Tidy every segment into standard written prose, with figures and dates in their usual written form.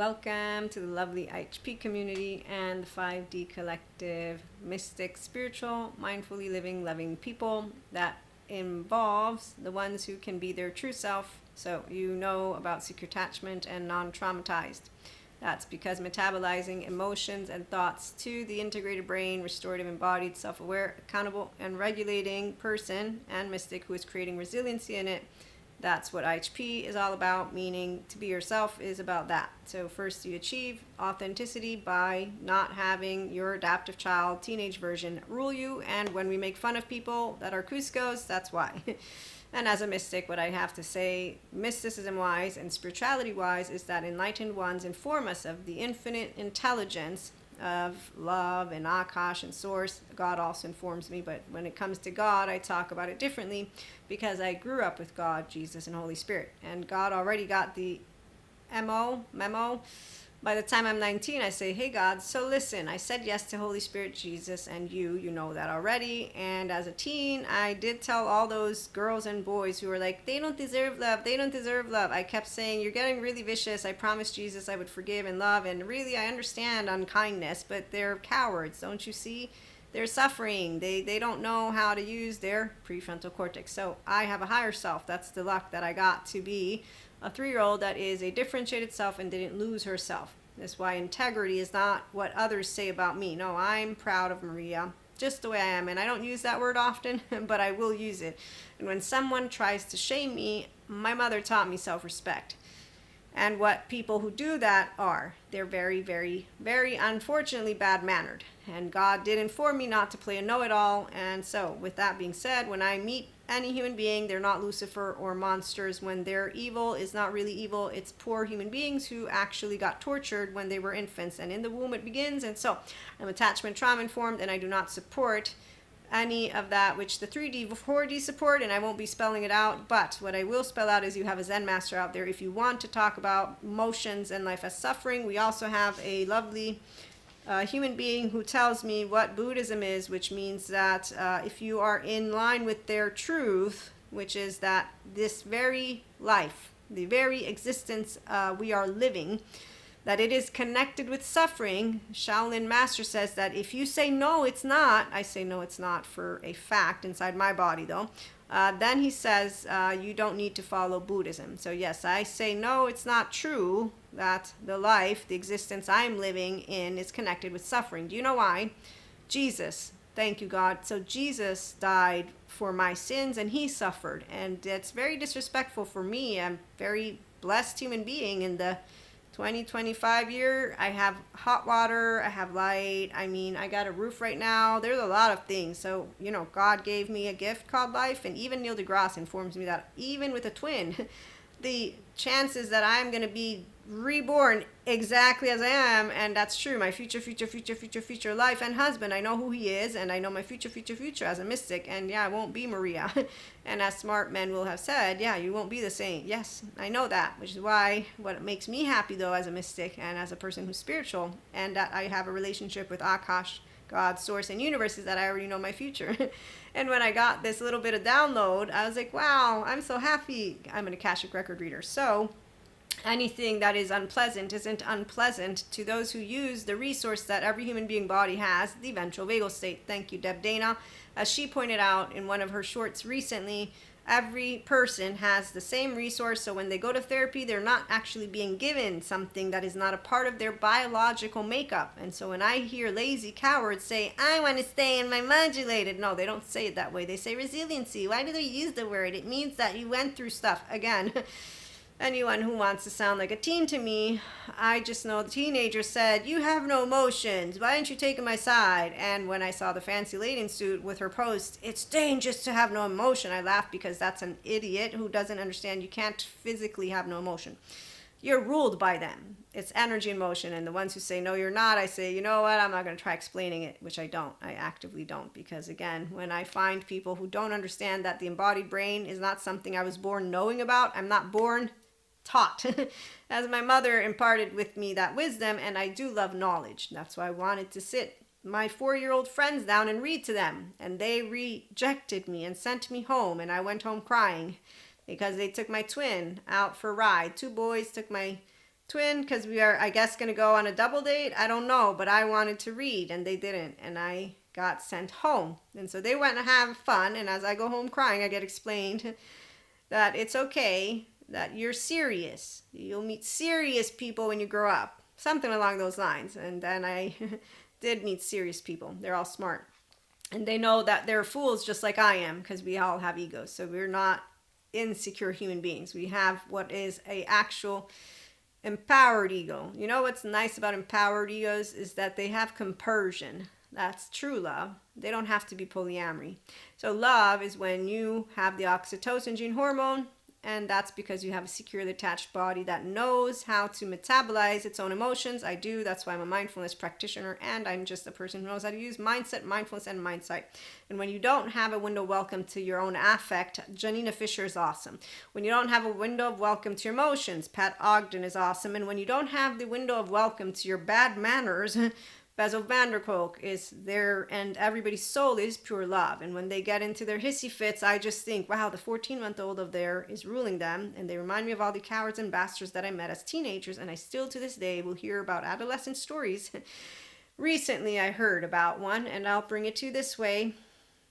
Welcome to the lovely IHP community and the 5D collective, mystic, spiritual, mindfully living, loving people that involves the ones who can be their true self. So you know about secure attachment and non-traumatized. That's because metabolizing emotions and thoughts to the integrated brain, restorative, embodied, self-aware, accountable, and regulating person and mystic who is creating resiliency in it. That's what IHP is all about, meaning to be yourself is about that. So first you achieve authenticity by not having your adaptive child, teenage version rule you. And when we make fun of people that are Cuscos, that's why. And as a mystic, what I have to say, mysticism-wise and spirituality-wise, is that enlightened ones inform us of the infinite intelligence of love and Akash and Source. God also informs me, but when it comes to God, I talk about it differently because I grew up with God, Jesus, and Holy Spirit. And God already got the memo. By the time I'm 19, I say, hey God, so listen, I said yes to Holy Spirit, Jesus, and you know that already. And as a teen, I did tell all those girls and boys who were like, they don't deserve love, they don't deserve love. I kept saying, you're getting really vicious. I promised Jesus I would forgive and love. And really, I understand unkindness, but they're cowards, don't you see? They're suffering. They don't know how to use their prefrontal cortex. So I have a higher self. That's the luck that I got to be a 3-year-old that is a differentiated self and didn't lose herself. That's why integrity is not what others say about me. No, I'm proud of Maria, just the way I am. And I don't use that word often, but I will use it. And when someone tries to shame me, my mother taught me self-respect. And what people who do that are, they're very, very, very unfortunately bad-mannered. And God did inform me not to play a know-it-all. And so, with that being said, when I meet any human being, they're not Lucifer or monsters. When they're evil, it's not really evil. It's poor human beings who actually got tortured when they were infants. And in the womb it begins. And so, I'm attachment trauma informed, and I do not support any of that which the 3D, 4D support, and I won't be spelling it out, but what I will spell out is you have a Zen master out there. If you want to talk about emotions and life as suffering, we also have a lovely human being who tells me what Buddhism is, which means that if you are in line with their truth, which is that this very life, the very existence we are living, that it is connected with suffering. Shaolin Master says that if you say no, it's not, I say no, it's not for a fact inside my body though, then he says you don't need to follow Buddhism. So yes, I say no, it's not true that the life, the existence I'm living in is connected with suffering. Do you know why? Jesus. Thank you, God. So Jesus died for my sins and he suffered. And it's very disrespectful for me. I'm a very blessed human being in the 2025 year. I have hot water, I have light, I got a roof right now. There's a lot of things. So, God gave me a gift called life, and even Neil deGrasse informs me that even with a twin, the chances that I'm going to be reborn exactly as I am, and that's true, my future life and husband, I know who he is, and I know my future as a mystic, and yeah, I won't be Maria. And as smart men will have said, yeah, you won't be the same. Yes, I know that, which is why what makes me happy though as a mystic and as a person who's spiritual, and that I have a relationship with Akash, God, Source, and Universe, is that I already know my future. And when I got this little bit of download, I was like, wow, I'm so happy. I'm an Akashic record reader. So anything that is unpleasant isn't unpleasant to those who use the resource that every human being body has, the ventral vagal state. Thank you, Deb Dana. As she pointed out in one of her shorts recently, every person has the same resource. So when they go to therapy, they're not actually being given something that is not a part of their biological makeup. And so when I hear lazy cowards say, I want to stay in my modulated, no, they don't say it that way. They say resiliency. Why do they use the word? It means that you went through stuff. Again, anyone who wants to sound like a teen to me, I just know the teenager said, you have no emotions, why aren't you taking my side? And when I saw the fancy lady in suit with her post, it's dangerous to have no emotion, I laughed because that's an idiot who doesn't understand you can't physically have no emotion. You're ruled by them. It's energy and motion. And the ones who say, no, you're not, I say, you know what, I'm not going to try explaining it, which I don't. I actively don't. Because again, when I find people who don't understand that the embodied brain is not something I was born knowing about, I'm not born taught. As my mother imparted with me that wisdom, and I do love knowledge. That's why I wanted to sit my 4-year-old friends down and read to them, and they rejected me and sent me home, and I went home crying because they took my twin out for a ride. 2 boys took my twin because we are, I guess, going to go on a double date. I don't know, but I wanted to read and they didn't. And I got sent home. And so they went and have fun. And as I go home crying, I get explained that it's okay, that you're serious. You'll meet serious people when you grow up. Something along those lines. And then I did meet serious people. They're all smart. And they know that they're fools just like I am because we all have egos. So we're not insecure human beings. We have what is a actual empowered ego. You know what's nice about empowered egos is that they have compersion. That's true love. They don't have to be polyamory. So love is when you have the oxytocin gene hormone, and that's because you have a securely attached body that knows how to metabolize its own emotions. I do. That's why I'm a mindfulness practitioner, and I'm just a person who knows how to use mindset, mindfulness, and mindsight. And when you don't have a window of welcome to your own affect, Janina Fisher is awesome. When you don't have a window of welcome to your emotions, Pat Ogden is awesome. And when you don't have the window of welcome to your bad manners, Basil Vanderkolk is there, and everybody's soul is pure love. And when they get into their hissy fits, I just think, wow, the 14-month-old of there is ruling them. And they remind me of all the cowards and bastards that I met as teenagers. And I still to this day will hear about adolescent stories. Recently, I heard about one, and I'll bring it to you this way.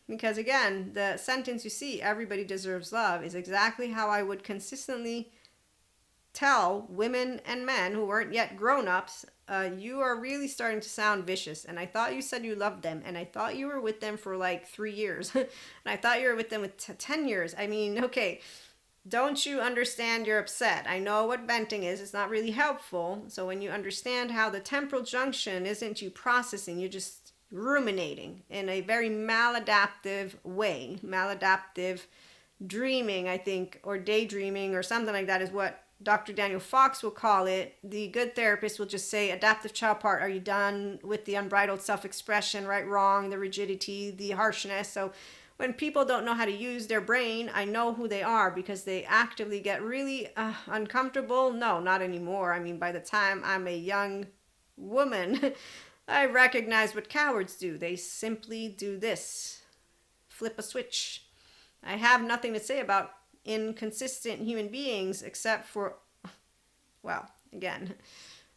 Because again, the sentence you see, everybody deserves love, is exactly how I would consistently tell women and men who weren't yet grown-ups, you are really starting to sound vicious. And I thought you said you loved them. And I thought you were with them for like 3 years. And I thought you were with them with 10 years. I mean, okay, don't you understand you're upset? I know what venting is. It's not really helpful. So when you understand how the temporal junction isn't you processing, you're just ruminating in a very maladaptive way. Maladaptive dreaming, I think, or daydreaming or something like that is what Dr. Daniel Fox will call it. The good therapist will just say, adaptive child part, are you done with the unbridled self-expression, right, wrong, the rigidity, the harshness? So when people don't know how to use their brain, I know who they are because they actively get really uncomfortable. No, not anymore. I mean, by the time I'm a young woman, I recognize what cowards do. They simply do this. Flip a switch. I have nothing to say about inconsistent human beings except for, well, again,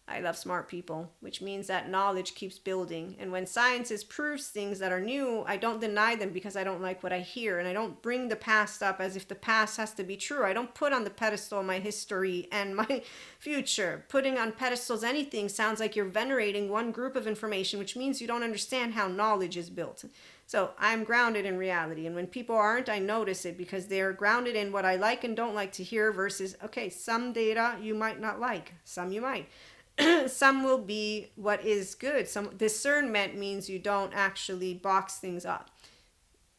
I love smart people, which means that knowledge keeps building. And when science proves things that are new, I don't deny them because I don't like what I hear. And I don't bring the past up as if the past has to be true. I don't put on the pedestal my history and my future. Putting on pedestals anything sounds like you're venerating one group of information, which means you don't understand how knowledge is built. So I'm grounded in reality. And when people aren't, I notice it because they're grounded in what I like and don't like to hear versus, okay, some data you might not like, some you might. Some will be what is good. Some discernment means you don't actually box things up.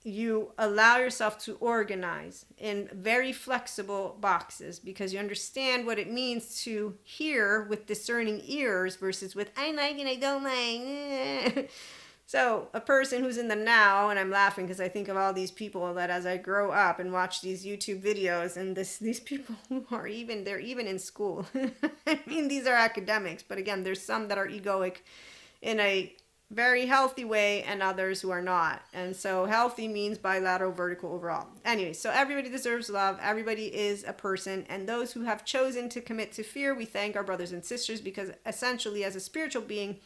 You allow yourself to organize in very flexible boxes because you understand what it means to hear with discerning ears versus with I like and I don't like. So a person who's in the now, and I'm laughing because I think of all these people that as I grow up and watch these YouTube videos and these people who are they're even in school. I mean, these are academics, but again, there's some that are egoic in a very healthy way and others who are not. And so healthy means bilateral, vertical, overall. Anyway, so everybody deserves love. Everybody is a person. And those who have chosen to commit to fear, we thank our brothers and sisters because essentially as a spiritual being,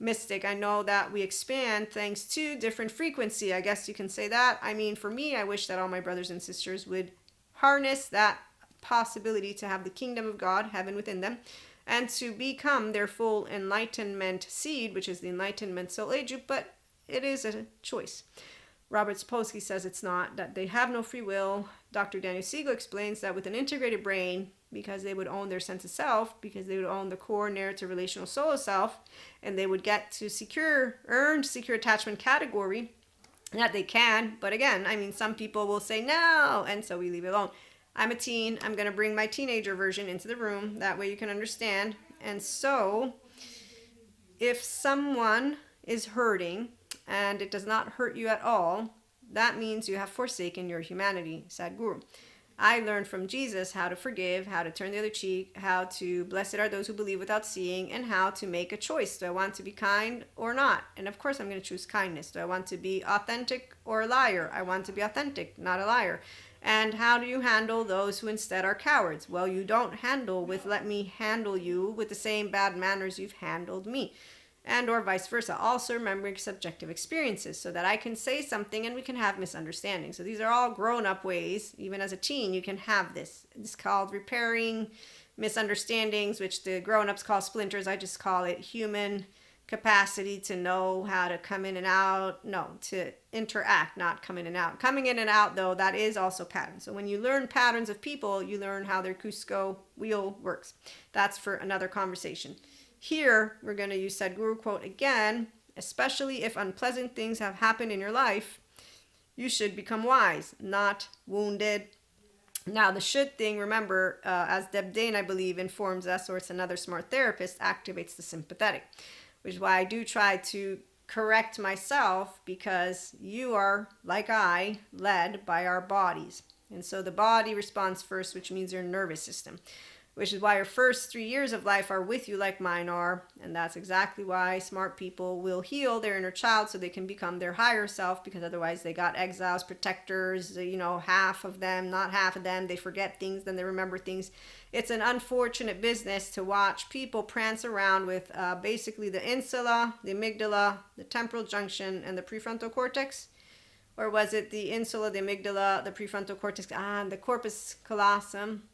mystic, I know that we expand thanks to different frequency. I guess you can say that. I mean, for me, I wish that all my brothers and sisters would harness that possibility to have the kingdom of God, heaven within them, and to become their full enlightenment seed, which is the enlightenment soul age, but it is a choice. Robert Sapolsky says it's not, that they have no free will. Dr. Daniel Siegel explains that with an integrated brain, because they would own their sense of self, because they would own the core narrative relational soul self, and they would get to earned secure attachment category, that they can. But again, I mean, some people will say no, and so we leave it alone. I'm a teen. I'm going to bring my teenager version into the room. That way you can understand. And so if someone is hurting and it does not hurt you at all, that means you have forsaken your humanity, Sadhguru. I learned from Jesus how to forgive, how to turn the other cheek, how to blessed are those who believe without seeing, and how to make a choice. Do I want to be kind or not? And of course, I'm going to choose kindness. Do I want to be authentic or a liar? I want to be authentic, not a liar. And how do you handle those who instead are cowards? Well, you don't handle with let me handle you with the same bad manners you've handled me. And or vice versa. Also remembering subjective experiences so that I can say something and we can have misunderstandings. So these are all grown-up ways. Even as a teen, you can have this. It's called repairing misunderstandings, which the grown-ups call splinters. I just call it human capacity to know how to come in and out. No, to interact, not come in and out. Coming in and out, though, that is also patterns. So when you learn patterns of people, you learn how their Cusco wheel works. That's for another conversation. Here, we're going to use Sadhguru quote again, especially if unpleasant things have happened in your life, you should become wise, not wounded. Now, the should thing, remember, as Deb Dane, I believe, informs us, or it's another smart therapist, activates the sympathetic, which is why I do try to correct myself, because you are, like I, led by our bodies. And so the body responds first, which means your nervous system, which is why your first 3 years of life are with you like mine are. And that's exactly why smart people will heal their inner child so they can become their higher self, because otherwise they got exiles, protectors, half of them, not half of them. They forget things, then they remember things. It's an unfortunate business to watch people prance around with basically the insula, the amygdala, the temporal junction, and the prefrontal cortex. Or was it the insula, the amygdala, the prefrontal cortex, and the corpus callosum?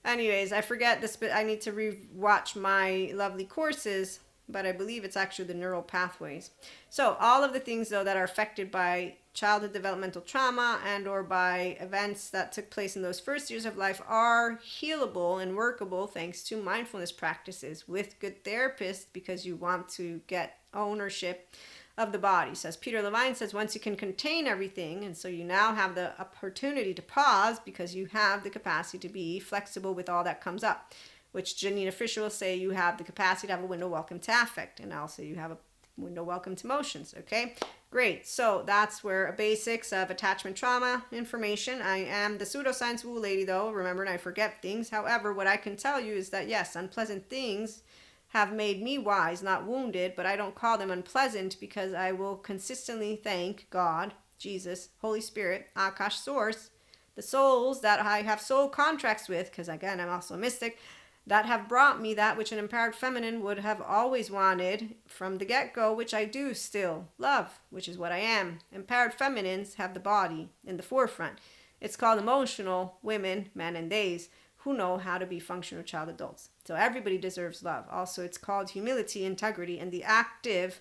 Anyways, I forget this, but I need to re-watch my lovely courses, but I believe it's actually the neural pathways. So all of the things, though, that are affected by childhood developmental trauma and or by events that took place in those first years of life are healable and workable thanks to mindfulness practices with good therapists, because you want to get ownership of the body. So as Peter Levine says, once you can contain everything, and so you now have the opportunity to pause because you have the capacity to be flexible with all that comes up, which Janina Fisher will say you have the capacity to have a window welcome to affect, and also you have a window welcome to emotions. Okay, great. So that's where a basics of attachment trauma information. I am the pseudoscience woo lady, though, remember, and I forget things. However, what I can tell you is that yes, unpleasant things have made me wise, not wounded, but I don't call them unpleasant because I will consistently thank God, Jesus, Holy Spirit, Akash Source, the souls that I have soul contracts with, because again, I'm also a mystic, that have brought me that which an empowered feminine would have always wanted from the get-go, which I do still love, which is what I am. Empowered feminines have the body in the forefront. It's called emotional women, men, and days, who know how to be functional child adults. So everybody deserves love. Also, it's called humility, integrity, and the active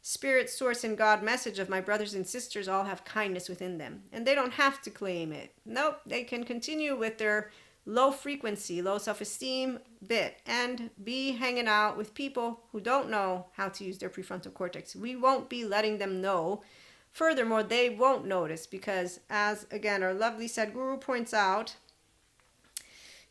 spirit, source, and God message of my brothers and sisters all have kindness within them. And they don't have to claim it. Nope, they can continue with their low frequency, low self-esteem bit and be hanging out with people who don't know how to use their prefrontal cortex. We won't be letting them know. Furthermore, they won't notice because, as again our lovely Sadhguru points out,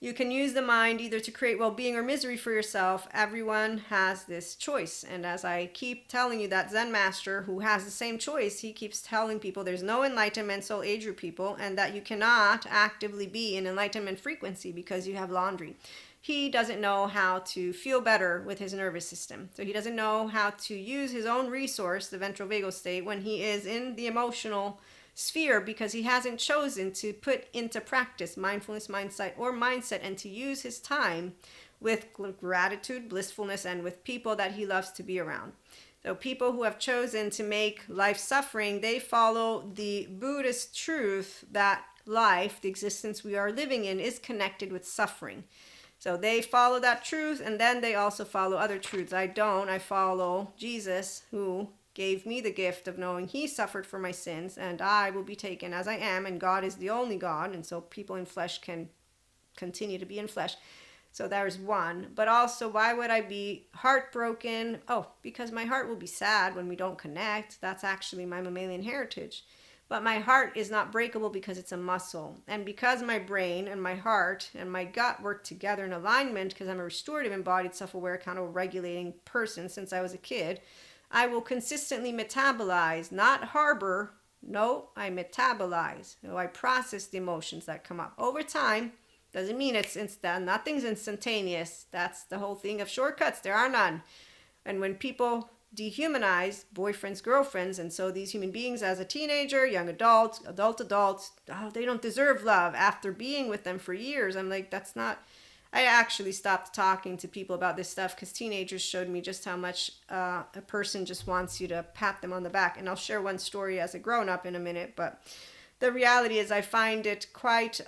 you can use the mind either to create well-being or misery for yourself. Everyone has this choice. And as I keep telling you, that Zen master who has the same choice, he keeps telling people there's no enlightenment soul age group people, and that you cannot actively be in enlightenment frequency because you have laundry. He doesn't know how to feel better with his nervous system. So he doesn't know how to use his own resource, the ventral vagal state, when he is in the emotional sphere, because he hasn't chosen to put into practice mindfulness mindset and to use his time with gratitude, blissfulness, and with people that he loves to be around. So people who have chosen to make life suffering, they follow the Buddhist truth that life, the existence we are living in, is connected with suffering. So they follow that truth, and then they also follow other truths. I don't. I follow Jesus, who gave me the gift of knowing he suffered for my sins, and I will be taken as I am, and God is the only God, and so people in flesh can continue to be in flesh. So there's one. But also, why would I be heartbroken? Oh, because my heart will be sad when we don't connect. That's actually my mammalian heritage. But my heart is not breakable because it's a muscle. And because my brain and my heart and my gut work together in alignment, because I'm a restorative, embodied, self-aware, accountable, regulating person since I was a kid, I will consistently metabolize, not harbor. No, I metabolize. So I process the emotions that come up. Over time, doesn't mean it's instant. Nothing's instantaneous. That's the whole thing of shortcuts. There are none. And when people dehumanize boyfriends, girlfriends, and so these human beings as a teenager, young adults, adults, oh, they don't deserve love after being with them for years. I'm like, that's not. I actually stopped talking to people about this stuff because teenagers showed me just how much a person just wants you to pat them on the back. And I'll share one story as a grown-up in a minute, but the reality is I find it quite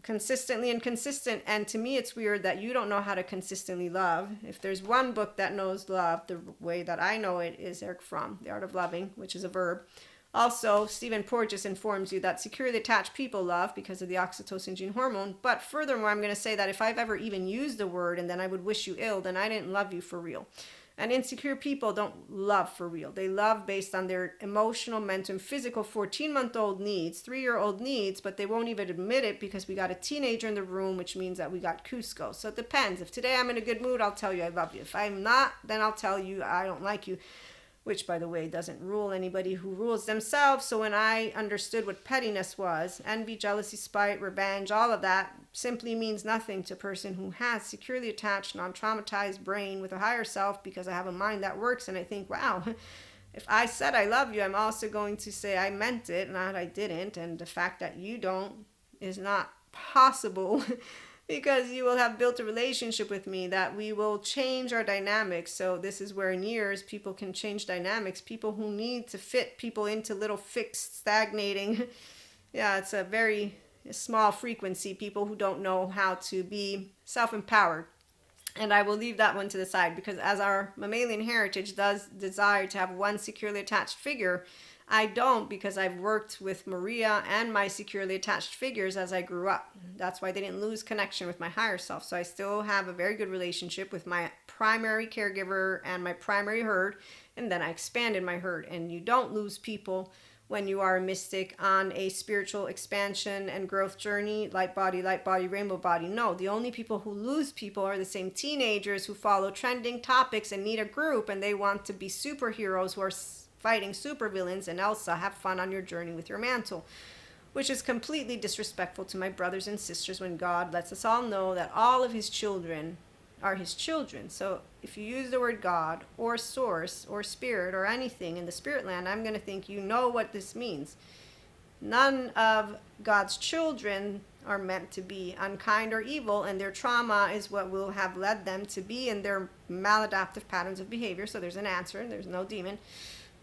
consistently inconsistent. And to me, it's weird that you don't know how to consistently love. If there's one book that knows love the way that I know it is Eric Fromm, The Art of Loving, which is a verb. Also, Stephen Porges informs you that securely attached people love because of the oxytocin gene hormone. But furthermore, I'm going to say that if I've ever even used the word and then I would wish you ill, then I didn't love you for real. And insecure people don't love for real. They love based on their emotional, mental, and physical 14-month-old needs, 3-year-old needs, but they won't even admit it because we got a teenager in the room, which means that we got Cusco. So it depends. If today I'm in a good mood, I'll tell you I love you. If I'm not, then I'll tell you I don't like you. Which, by the way, doesn't rule anybody who rules themselves. So when I understood what pettiness was, envy, jealousy, spite, revenge, all of that simply means nothing to a person who has securely attached, non-traumatized brain with a higher self, because I have a mind that works and I think, wow, if I said I love you, I'm also going to say I meant it, not I didn't. And the fact that you don't is not possible. Because you will have built a relationship with me that we will change our dynamics. So this is where in years people can change dynamics. People who need to fit people into little fixed, stagnating. Yeah, it's a very small frequency. People who don't know how to be self-empowered. And I will leave that one to the side because as our mammalian heritage does desire to have one securely attached figure, I don't, because I've worked with Maria and my securely attached figures as I grew up. That's why they didn't lose connection with my higher self. So I still have a very good relationship with my primary caregiver and my primary herd. And then I expanded my herd. And you don't lose people when you are a mystic on a spiritual expansion and growth journey, light body, rainbow body. No, the only people who lose people are the same teenagers who follow trending topics and need a group and they want to be superheroes who are fighting supervillains, and Elsa, have fun on your journey with your mantle, which is completely disrespectful to my brothers and sisters when God lets us all know that all of his children are his children. So if you use the word God or source or spirit or anything in the spirit land, I'm going to think you know what this means. None of God's children are meant to be unkind or evil, and their trauma is what will have led them to be in their maladaptive patterns of behavior. So there's an answer. There's no demon.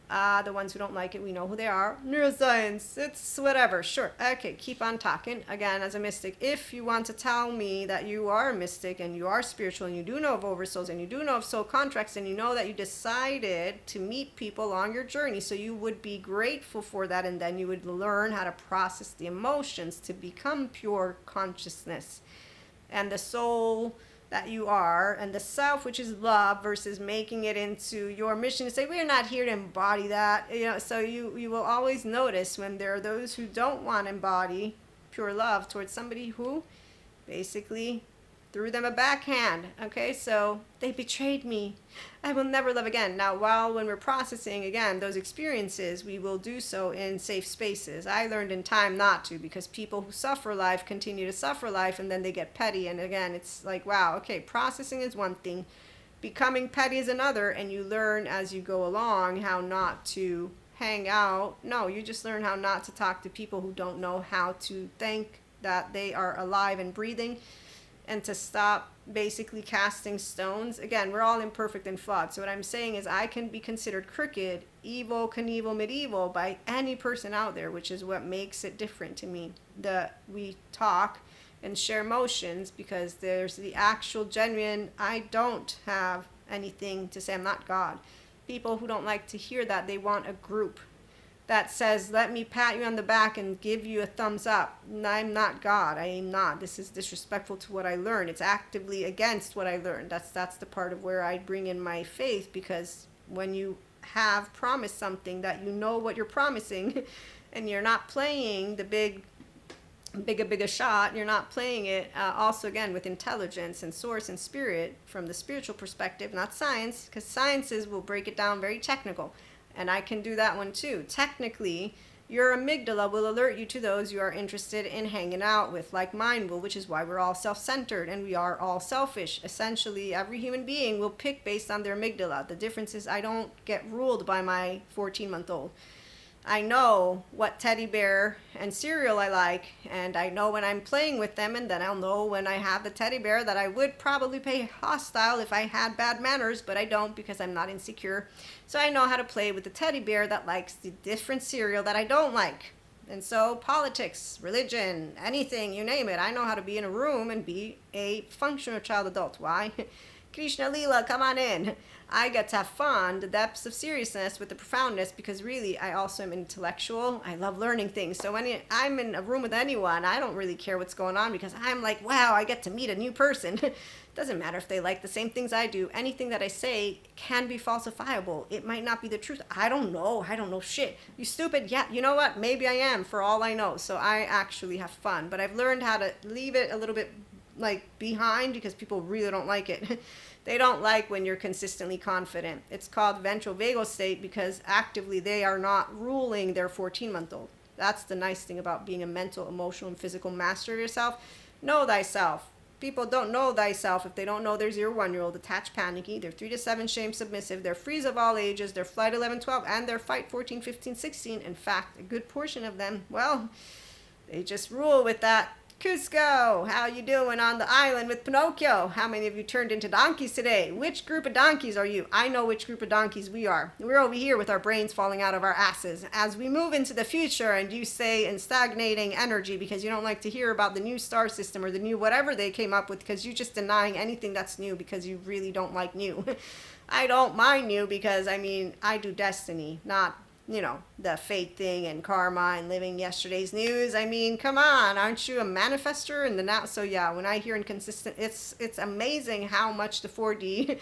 The ones who don't like it, we know who they are. Neuroscience, it's whatever. Sure. Okay, keep on talking. Again, as a mystic, if you want to tell me that you are a mystic and you are spiritual and you do know of oversouls and you do know of soul contracts and you know that you decided to meet people along your journey, so you would be grateful for that, and then you would learn how to process the emotions to become pure consciousness and the soul that you are, and the self, which is love, versus making it into your mission to say we're not here to embody that, so you will always notice when there are those who don't want to embody pure love towards somebody who basically threw them a backhand. Okay, so they betrayed me, I will never love again. Now, when we're processing again those experiences, we will do so in safe spaces. I learned in time not to, because people who suffer life continue to suffer life, and then they get petty. And again, it's like, wow, okay, processing is one thing, becoming petty is another, and you learn as you go along how not to hang out. No, you just learn how not to talk to people who don't know how to think that they are alive and breathing, and to stop basically casting stones. Again, we're all imperfect and flawed. So what I'm saying is I can be considered crooked, evil, Knievel, medieval by any person out there, which is what makes it different to me. We talk and share emotions because there's the actual genuine, I don't have anything to say, I'm not God. People who don't like to hear that, they want a group that says, let me pat you on the back and give you a thumbs up. I'm not God. I am not. This is disrespectful to what I learned. It's actively against what I learned. That's the part of where I bring in my faith, because when you have promised something that you know what you're promising and you're not playing the bigger shot, you're not playing it also again with intelligence and source and spirit from the spiritual perspective, not science, because sciences will break it down very technical. And I can do that one too. Technically, Your amygdala will alert you to those you are interested in hanging out with, like mine will, which is why we're all self-centered and we are all selfish. Essentially, every human being will pick based on their amygdala. The difference is I don't get ruled by my 14-month-old. I know what teddy bear and cereal I like, and I know when I'm playing with them, and then I'll know when I have the teddy bear that I would probably play hostile if I had bad manners, but I don't because I'm not insecure. So I know how to play with the teddy bear that likes the different cereal that I don't like. And so politics, religion, anything, you name it, I know how to be in a room and be a functional child adult. Why? Krishna Leela, come on in. I get to have fun, the depths of seriousness with the profoundness, because really I also am intellectual. I love learning things. So when I'm in a room with anyone, I don't really care what's going on because I'm like, wow, I get to meet a new person. Doesn't matter if they like the same things I do. Anything that I say can be falsifiable. It might not be the truth. I don't know. I don't know shit. You stupid. Yeah, you know what? Maybe I am for all I know. So I actually have fun. But I've learned how to leave it a little bit like behind because people really don't like it. They don't like when you're consistently confident. It's called ventral vagal state because actively they are not ruling their 14-month-old. That's the nice thing about being a mental, emotional, and physical master of yourself. Know thyself. People don't know thyself if they don't know their 0-1-year-old, attached, panicky, they're 3 to 7, shame, submissive, they're freeze of all ages, they're flight 11, 12, and they're fight 14, 15, 16. In fact, a good portion of them, well, they just rule with that. Cusco, how you doing on the island with Pinocchio? How many of you turned into donkeys today? Which group of donkeys are you? I know which group of donkeys we are. We're over here with our brains falling out of our asses. As we move into the future and you stay in stagnating energy because you don't like to hear about the new star system or the new whatever they came up with because you're just denying anything that's new because you really don't like new. I don't mind new because, I mean, I do destiny, not the fate thing and karma and living yesterday's news. I mean, come on, aren't you a manifester in the now? So yeah, when I hear inconsistent, it's amazing how much the 4D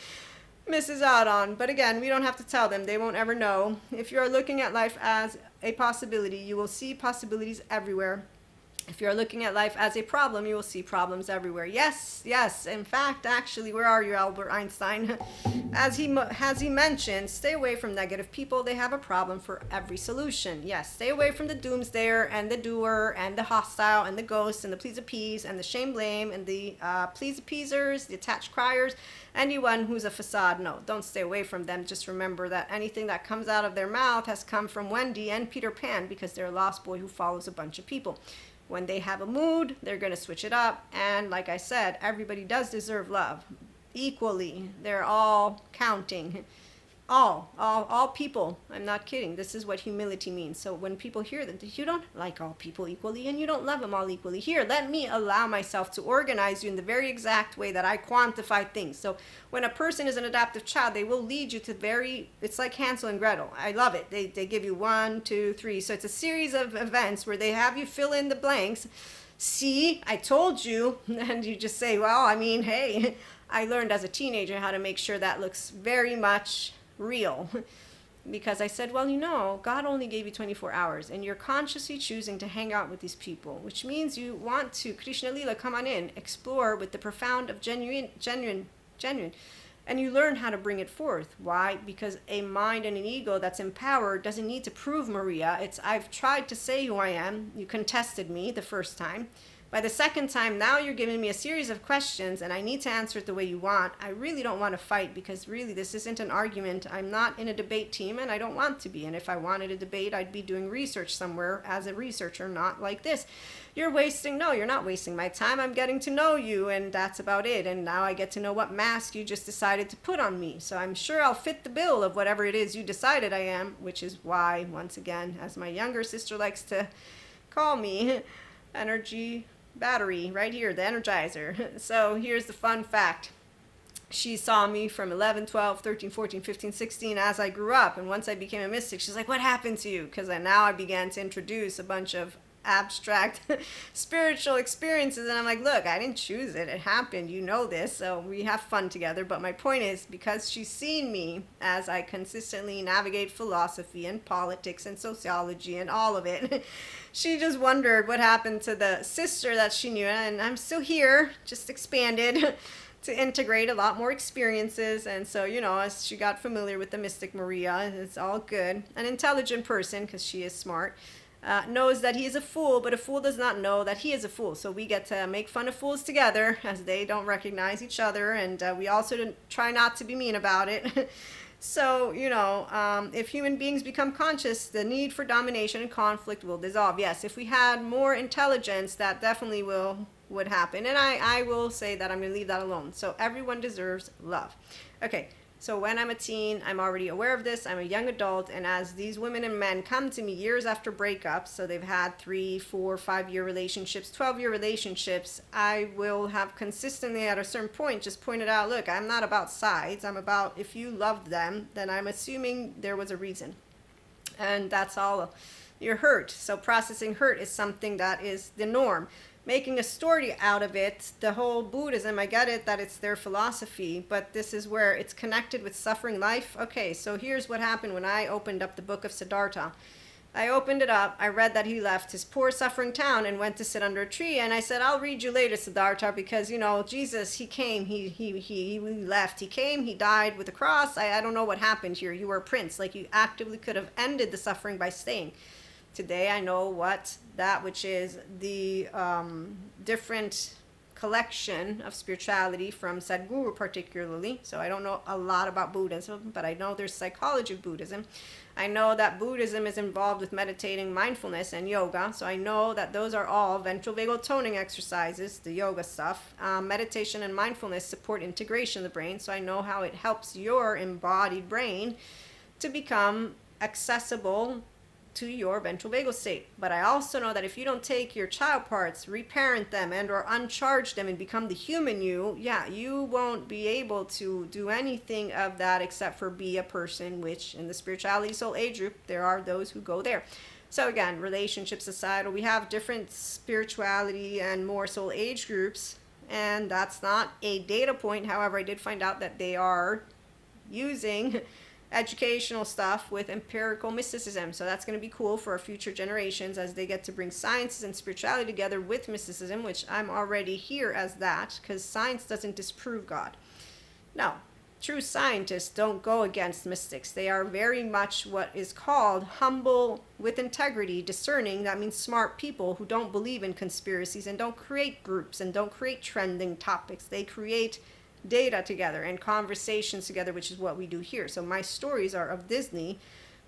misses out on. But again, we don't have to tell them. They won't ever know. If you're looking at life as a possibility, you will see possibilities everywhere. If you're looking at life as a problem, you will see problems everywhere. Yes, yes. In fact, actually, where are you, Albert Einstein? As he mentioned, stay away from negative people. They have a problem for every solution. Yes, stay away from the doomsdayer and the doer and the hostile and the ghost and the please appease and the shame blame and the please appeasers, the attached criers, anyone who's a facade. No, don't stay away from them. Just remember that anything that comes out of their mouth has come from Wendy and Peter Pan because they're a lost boy who follows a bunch of people. When they have a mood, they're going to switch it up. And like I said, everybody does deserve love equally. They're all counting. All people. I'm not kidding. This is what humility means. So when people hear that, you don't like all people equally and you don't love them all equally. Here, let me allow myself to organize you in the very exact way that I quantify things. So when a person is an adaptive child, they will lead you to it's like Hansel and Gretel. I love it. They give you 1, 2, 3. So it's a series of events where they have you fill in the blanks. See, I told you. And you just say, well, I mean, hey, I learned as a teenager how to make sure that looks very much real because I said, well, God only gave you 24 hours and you're consciously choosing to hang out with these people, which means you want to, Krishna Leela, come on in, explore with the profound of genuine, and you learn how to bring it forth. Why? Because a mind and an ego that's empowered doesn't need to prove Maria. I've tried to say who I am. You contested me the first time. By the second time, now you're giving me a series of questions and I need to answer it the way you want. I really don't want to fight because really this isn't an argument. I'm not in a debate team and I don't want to be. And if I wanted a debate, I'd be doing research somewhere as a researcher, not like this. You're not wasting my time. I'm getting to know you and that's about it. And now I get to know what mask you just decided to put on me. So I'm sure I'll fit the bill of whatever it is you decided I am, which is why, once again, as my younger sister likes to call me, energy battery right here, the energizer. So here's the fun fact. She saw me from 11, 12, 13, 14, 15, 16 as I grew up. And once I became a mystic, she's like, what happened to you? Because now I began to introduce a bunch of abstract spiritual experiences. And I'm like, look, I didn't choose it. It happened. You know this. So we have fun together. But my point is, because she's seen me as I consistently navigate philosophy and politics and sociology and all of it, she just wondered what happened to the sister that she knew. And I'm still here, just expanded to integrate a lot more experiences. And so, as she got familiar with the mystic Maria, it's all good. An intelligent person, because she is smart. knows that he is a fool, but a fool does not know that he is a fool. So we get to make fun of fools together as they don't recognize each other, and we also try not to be mean about it. So, if human beings become conscious, the need for domination and conflict will dissolve. Yes, if we had more intelligence, that definitely would happen. And I will say that I'm going to leave that alone. So everyone deserves love. Okay, so when I'm a teen, I'm already aware of this. I'm a young adult, and as these women and men come to me years after breakups, so they've had 3, 4, 5-year relationships, 12-year relationships, I will have consistently at a certain point just pointed out, look, I'm not about sides. I'm about if you loved them, then I'm assuming there was a reason. And that's all. You're hurt. So processing hurt is something that is the norm. Making a story out of it, the whole Buddhism, I get it that it's their philosophy, but this is where it's connected with suffering life. Okay, so here's what happened when I opened up the book of Siddhartha. I opened it up, I read that he left his poor suffering town and went to sit under a tree, and I said, I'll read you later, Siddhartha, because, Jesus, he came, he left, he came, he died with a cross, I don't know what happened here, you were a prince, like you actively could have ended the suffering by staying. Today I know what that which is the different collection of spirituality from Sadhguru particularly. So I don't know a lot about Buddhism, but I know there's psychology of Buddhism. I know that Buddhism is involved with meditating, mindfulness, and yoga. So I know that those are all ventral vagal toning exercises, the yoga stuff. Meditation and mindfulness support integration of the brain. So I know how it helps your embodied brain to become accessible to your ventral vagal state. But I also know that if you don't take your child parts, reparent them, and or uncharge them and become the human you won't be able to do anything of that except for be a person, which in the spirituality soul age group, there are those who go there. So again, relationship, societal, we have different spirituality and more soul age groups, and that's not a data point. However, I did find out that they are using educational stuff with empirical mysticism. So that's going to be cool for our future generations as they get to bring sciences and spirituality together with mysticism, which I'm already here as that, because science doesn't disprove God. No, true scientists don't go against mystics. They are very much what is called humble with integrity, discerning. That means smart people who don't believe in conspiracies and don't create groups and don't create trending topics. They create data together and conversations together, which is what we do here. So my stories are of Disney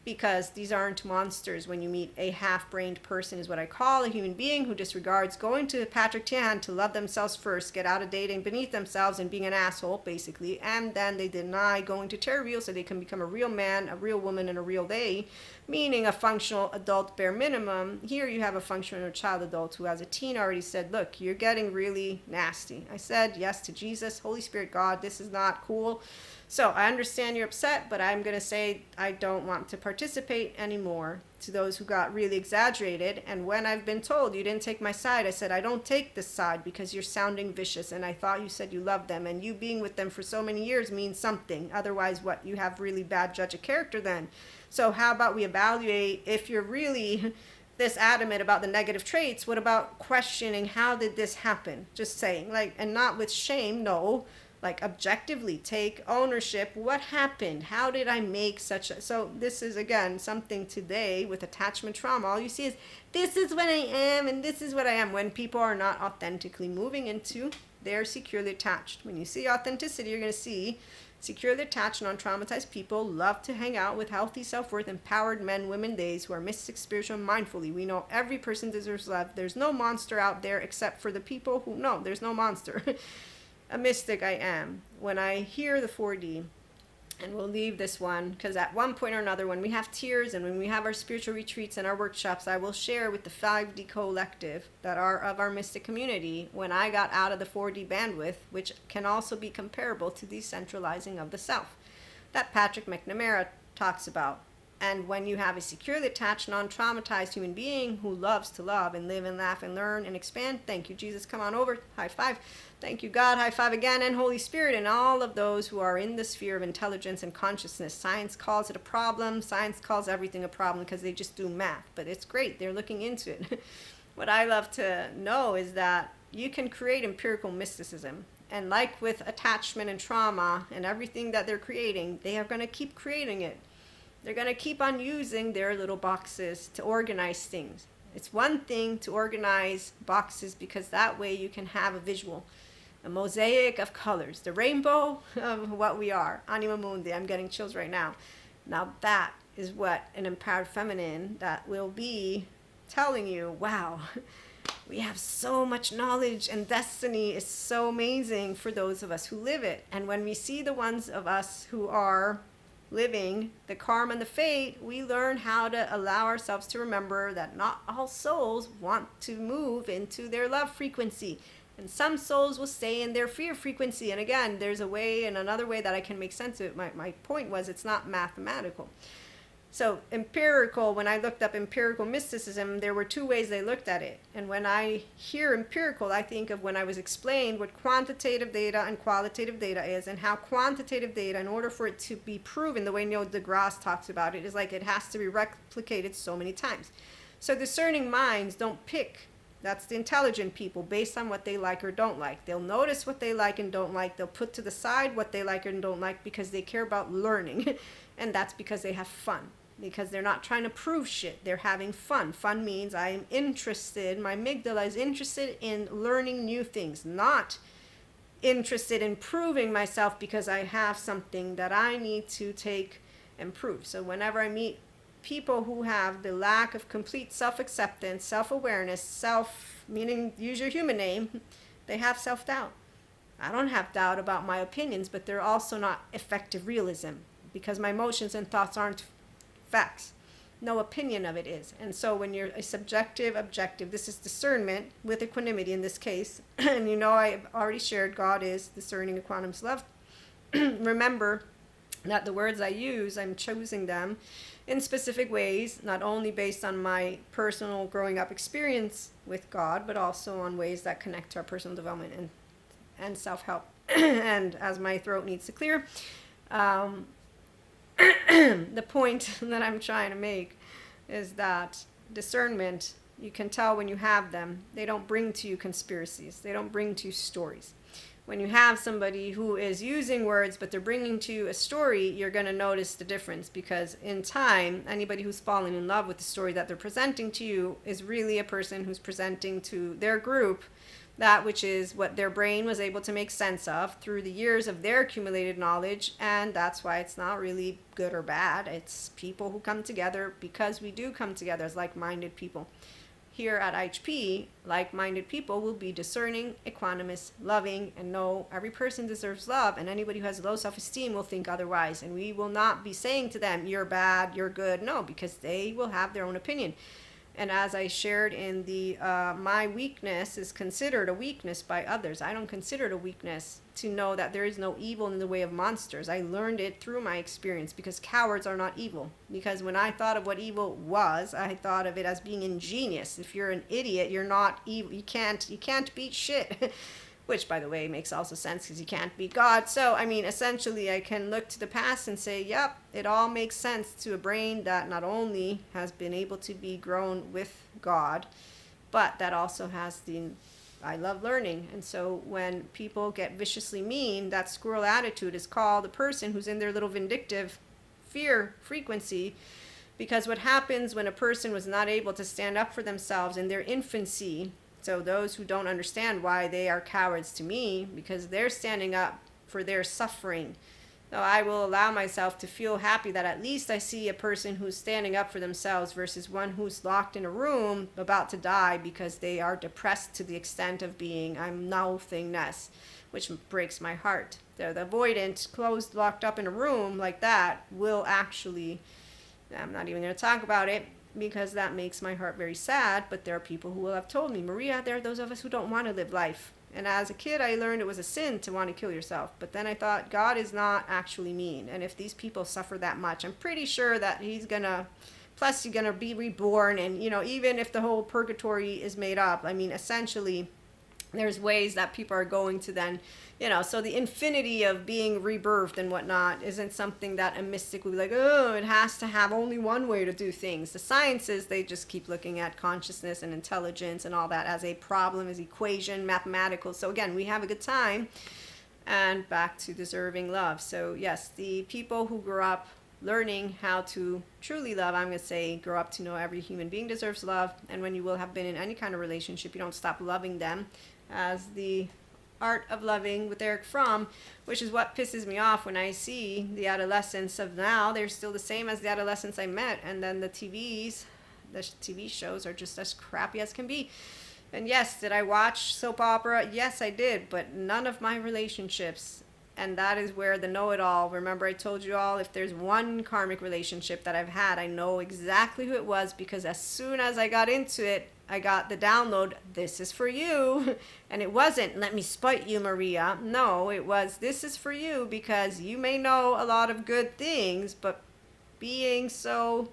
because these aren't monsters. When you meet a half-brained person is what I call a human being who disregards going to Patrick Tian to love themselves first, get out of dating beneath themselves and being an asshole, basically, and then they deny going to Terryville so they can become a real man, a real woman, and a real they, meaning a functional adult bare minimum. Here you have a functional child adult who as a teen already said, look, you're getting really nasty. I said yes to Jesus, Holy Spirit, God, this is not cool. So I understand you're upset, but I'm going to say I don't want to participate anymore. To those who got really exaggerated, and when I've been told you didn't take my side, I said I don't take this side because you're sounding vicious, and I thought you said you loved them, and you being with them for so many years means something. Otherwise, what, you have really bad judge of character then. So how about we evaluate if you're really this adamant about the negative traits, what about questioning how did this happen? Just saying, like, and not with shame, no. Like objectively take ownership. What happened? How did I make such a... So this is again something today with attachment trauma. All you see is this is what I am and this is what I am when people are not authentically moving into they're securely attached. When you see authenticity, you're going to see securely attached, non-traumatized people love to hang out with healthy self-worth, empowered men, women, days who are mystic, spiritual, and mindfully. We know every person deserves love. There's no monster out there except for the people who... No, there's no monster. A mystic I am. When I hear the 4D, and we'll leave this one, because at one point or another, when we have tears and when we have our spiritual retreats and our workshops, I will share with the 5D collective that are of our mystic community when I got out of the 4D bandwidth, which can also be comparable to decentralizing of the self that Patrick McNamara talks about. And when you have a securely attached, non-traumatized human being who loves to love and live and laugh and learn and expand, thank you, Jesus, come on over, high five. Thank you, God, high five again, and Holy Spirit, and all of those who are in the sphere of intelligence and consciousness. Science calls it a problem. Science calls everything a problem because they just do math. But it's great. They're looking into it. What I love to know is that you can create empirical mysticism. And like with attachment and trauma and everything that they're creating, they are going to keep creating it. They're going to keep on using their little boxes to organize things. It's one thing to organize boxes because that way you can have a visual, a mosaic of colors, the rainbow of what we are. Anima Mundi, I'm getting chills right now. Now that is what an empowered feminine that will be telling you, wow, we have so much knowledge and destiny is so amazing for those of us who live it. And when we see the ones of us who are living the karma and the fate, we learn how to allow ourselves to remember that not all souls want to move into their love frequency. And some souls will stay in their fear frequency. And again, there's a way and another way that I can make sense of it. My point was it's not mathematical. So empirical, when I looked up empirical mysticism, there were two ways they looked at it. And when I hear empirical, I think of when I was explained what quantitative data and qualitative data is, and how quantitative data, in order for it to be proven, the way Neil deGrasse talks about it, is like it has to be replicated so many times. So discerning minds don't pick. That's the intelligent people based on what they like or don't like. They'll notice what they like and don't like. They'll put to the side what they like and don't like because they care about learning. And that's because they have fun. Because they're not trying to prove shit. They're having fun. Fun means I am interested, my amygdala is interested in learning new things, not interested in proving myself because I have something that I need to take and prove. So whenever I meet people who have the lack of complete self-acceptance, self-awareness, meaning use your human name, they have self-doubt. I don't have doubt about my opinions, but they're also not effective realism because my emotions and thoughts aren't facts. No opinion of it is. And so when you're a subjective, objective, this is discernment with equanimity in this case. And you know, I've already shared God is discerning equanimous love. Remember that the words I use, I'm choosing them in specific ways, not only based on my personal growing up experience with God, but also on ways that connect to our personal development and self-help. And as my throat needs to clear, the point that I'm trying to make is that discernment, you can tell when you have them, they don't bring to you conspiracies. They don't bring to you stories. When you have somebody who is using words, but they're bringing to you a story, you're going to notice the difference because in time, anybody who's fallen in love with the story that they're presenting to you is really a person who's presenting to their group that which is what their brain was able to make sense of through the years of their accumulated knowledge. And that's why it's not really good or bad. It's people who come together because we do come together as like-minded people. Here at IHP, like-minded people will be discerning, equanimous, loving, and know every person deserves love, and anybody who has low self-esteem will think otherwise. And we will not be saying to them, you're bad, you're good. No, because they will have their own opinion. And as I shared in the, my weakness is considered a weakness by others. I don't consider it a weakness to know that there is no evil in the way of monsters. I learned it through my experience because cowards are not evil. Because when I thought of what evil was, I thought of it as being ingenious. If you're an idiot, you're not evil. You can't beat shit. Which, by the way, makes also sense because you can't beat God. So, I mean, essentially, I can look to the past and say, yep, it all makes sense to a brain that not only has been able to be grown with God, but that also has the I love learning. And so when people get viciously mean, that squirrel attitude is called a person who's in their little vindictive fear frequency. Because what happens when a person was not able to stand up for themselves in their infancy, so those who don't understand why they are cowards to me, because they're standing up for their suffering. So I will allow myself to feel happy that at least I see a person who's standing up for themselves versus one who's locked in a room about to die because they are depressed to the extent of being I'm nothingness, which breaks my heart. So the avoidant, closed, locked up in a room like that will actually, I'm not even going to talk about it, because that makes my heart very sad. But there are people who will have told me, Maria, there are those of us who don't want to live life. And as a kid, I learned it was a sin to want to kill yourself. But then I thought, God is not actually mean. And if these people suffer that much, I'm pretty sure that he's going to, plus you're going to be reborn. And, you know, even if the whole purgatory is made up, I mean, essentially, there's ways that people are going to then, you know, so the infinity of being rebirthed and whatnot isn't something that a mystic would be like, oh, it has to have only one way to do things. The sciences, they just keep looking at consciousness and intelligence and all that as a problem, as equation, mathematical. So again, we have a good time. And back to deserving love. So yes, the people who grew up learning how to truly love. I'm going to say grow up to know every human being deserves love. And when you will have been in any kind of relationship, you don't stop loving them, as the Art of Loving with Eric Fromm, which is what pisses me off when I see the adolescents of now. They're still the same as the adolescents I met, and then the TV shows are just as crappy as can be. And yes, did I watch soap opera? Yes, I did, but none of my relationships. And that is where the know-it-all. Remember, I told you all, if there's one karmic relationship that I've had, I know exactly who it was, because as soon as I got into it, I got the download, this is for you. And it wasn't, let me spite you, Maria. No, it was, this is for you because you may know a lot of good things, but being so,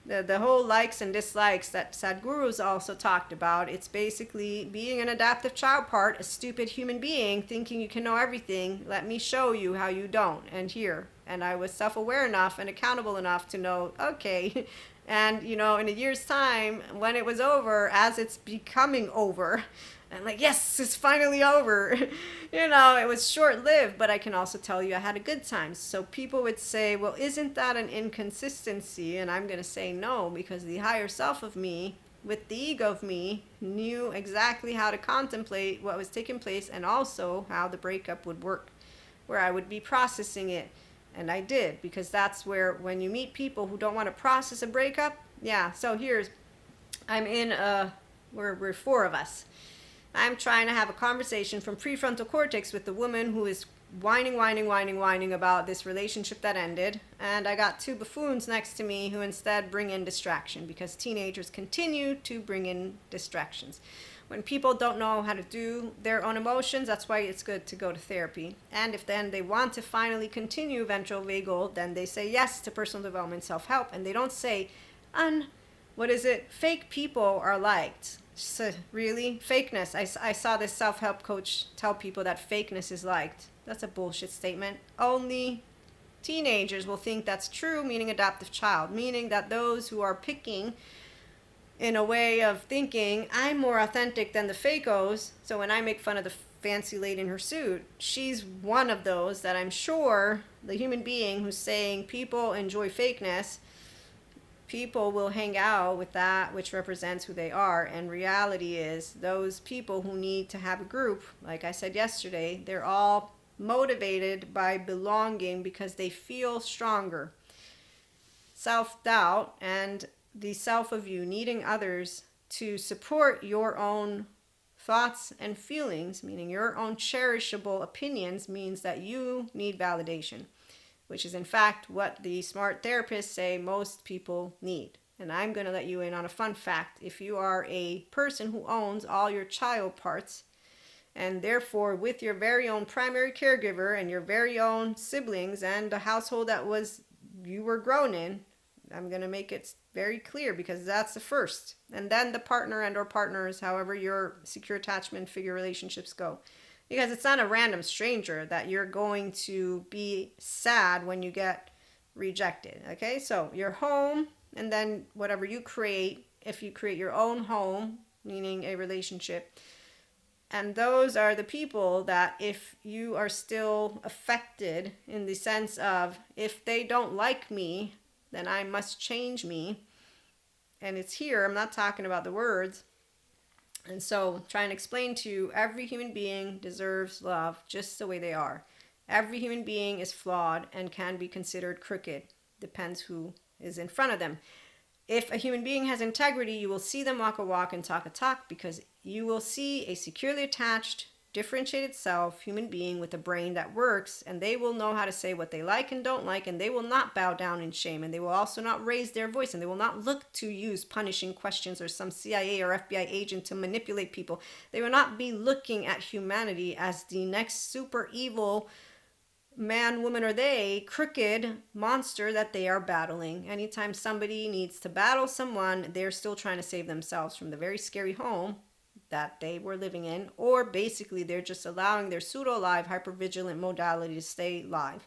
the whole likes and dislikes that Sadhguru's also talked about, it's basically being an adaptive child part, a stupid human being thinking you can know everything. Let me show you how you don't. And here. And I was self-aware enough and accountable enough to know, okay. And, in a year's time, when it was over, as it's becoming over, I'm like, yes, it's finally over. It was short-lived, but I can also tell you I had a good time. So people would say, well, isn't that an inconsistency? And I'm going to say no, because the higher self of me, with the ego of me, knew exactly how to contemplate what was taking place and also how the breakup would work, where I would be processing it. And I did, because that's where, when you meet people who don't want to process a breakup, yeah. So I'm in we're four of us. I'm trying to have a conversation from prefrontal cortex with the woman who is whining about this relationship that ended. And I got two buffoons next to me who instead bring in distraction, because teenagers continue to bring in distractions. When people don't know how to do their own emotions, that's why it's good to go to therapy. And if then they want to finally continue ventral vagal, then they say yes to personal development, self-help, and they don't say, fake people are liked. So, really? Fakeness. I saw this self-help coach tell people that fakeness is liked. That's a bullshit statement. Only teenagers will think that's true, meaning adaptive child, meaning that those who are picking in a way of thinking, I'm more authentic than the fakos. So when I make fun of the fancy lady in her suit, she's one of those that I'm sure the human being who's saying people enjoy fakeness, people will hang out with that which represents who they are. And reality is, those people who need to have a group, like I said yesterday, they're all motivated by belonging because they feel stronger. Self-doubt and the self of you needing others to support your own thoughts and feelings, meaning your own cherishable opinions, means that you need validation, which is in fact what the smart therapists say most people need. And I'm going to let you in on a fun fact. If you are a person who owns all your child parts, and therefore with your very own primary caregiver and your very own siblings and the household that you were grown in, I'm going to make it very clear, because that's the first. And then the partner and or partners, however your secure attachment figure relationships go. Because it's not a random stranger that you're going to be sad when you get rejected. Okay, so your home, and then whatever you create, if you create your own home, meaning a relationship. And those are the people that, if you are still affected in the sense of, if they don't like me, then I must change me. And it's here, I'm not talking about the words. And so try and explain to you, every human being deserves love just the way they are. Every human being is flawed and can be considered crooked. Depends who is in front of them. If a human being has integrity, you will see them walk a walk and talk a talk, because you will see a securely attached, differentiated self, human being with a brain that works, and they will know how to say what they like and don't like, and they will not bow down in shame, and they will also not raise their voice, and they will not look to use punishing questions or some CIA or FBI agent to manipulate people. They will not be looking at humanity as the next super evil man, woman, or they crooked monster that they are battling. Anytime somebody needs to battle someone, they're still trying to save themselves from the very scary home that they were living in, or basically they're just allowing their pseudo-alive, hypervigilant modality to stay live,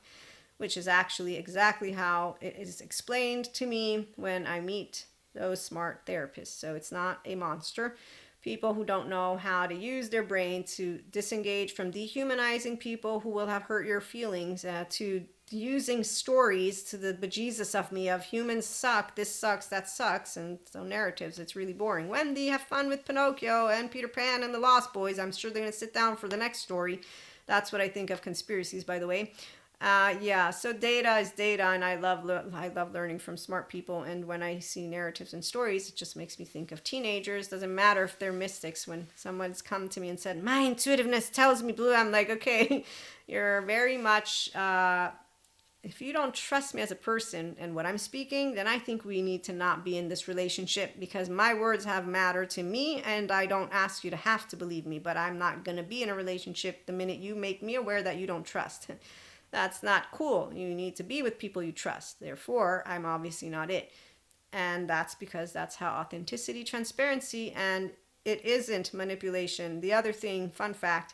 which is actually exactly how it is explained to me when I meet those smart therapists. So it's not a monster, People who don't know how to use their brain to disengage from dehumanizing people who will have hurt your feelings, to using stories to the bejesus of me of humans suck, this sucks, that sucks, and so narratives, it's really boring. Wendy, have fun with Pinocchio and Peter Pan and the Lost Boys. I'm sure they're going to sit down for the next story. That's what I think of conspiracies, by the way. Yeah, so data is data, and I love learning from smart people. And when I see narratives and stories, it just makes me think of teenagers. Doesn't matter if they're mystics. When someone's come to me and said, "My intuitiveness tells me blue," I'm like, okay, you're very much. If you don't trust me as a person and what I'm speaking, then I think we need to not be in this relationship, because my words have matter to me, and I don't ask you to have to believe me, but I'm not going to be in a relationship the minute you make me aware that you don't trust. That's not cool. You need to be with people you trust. Therefore, I'm obviously not it. And that's because that's how authenticity, transparency, and it isn't manipulation. The other thing, fun fact,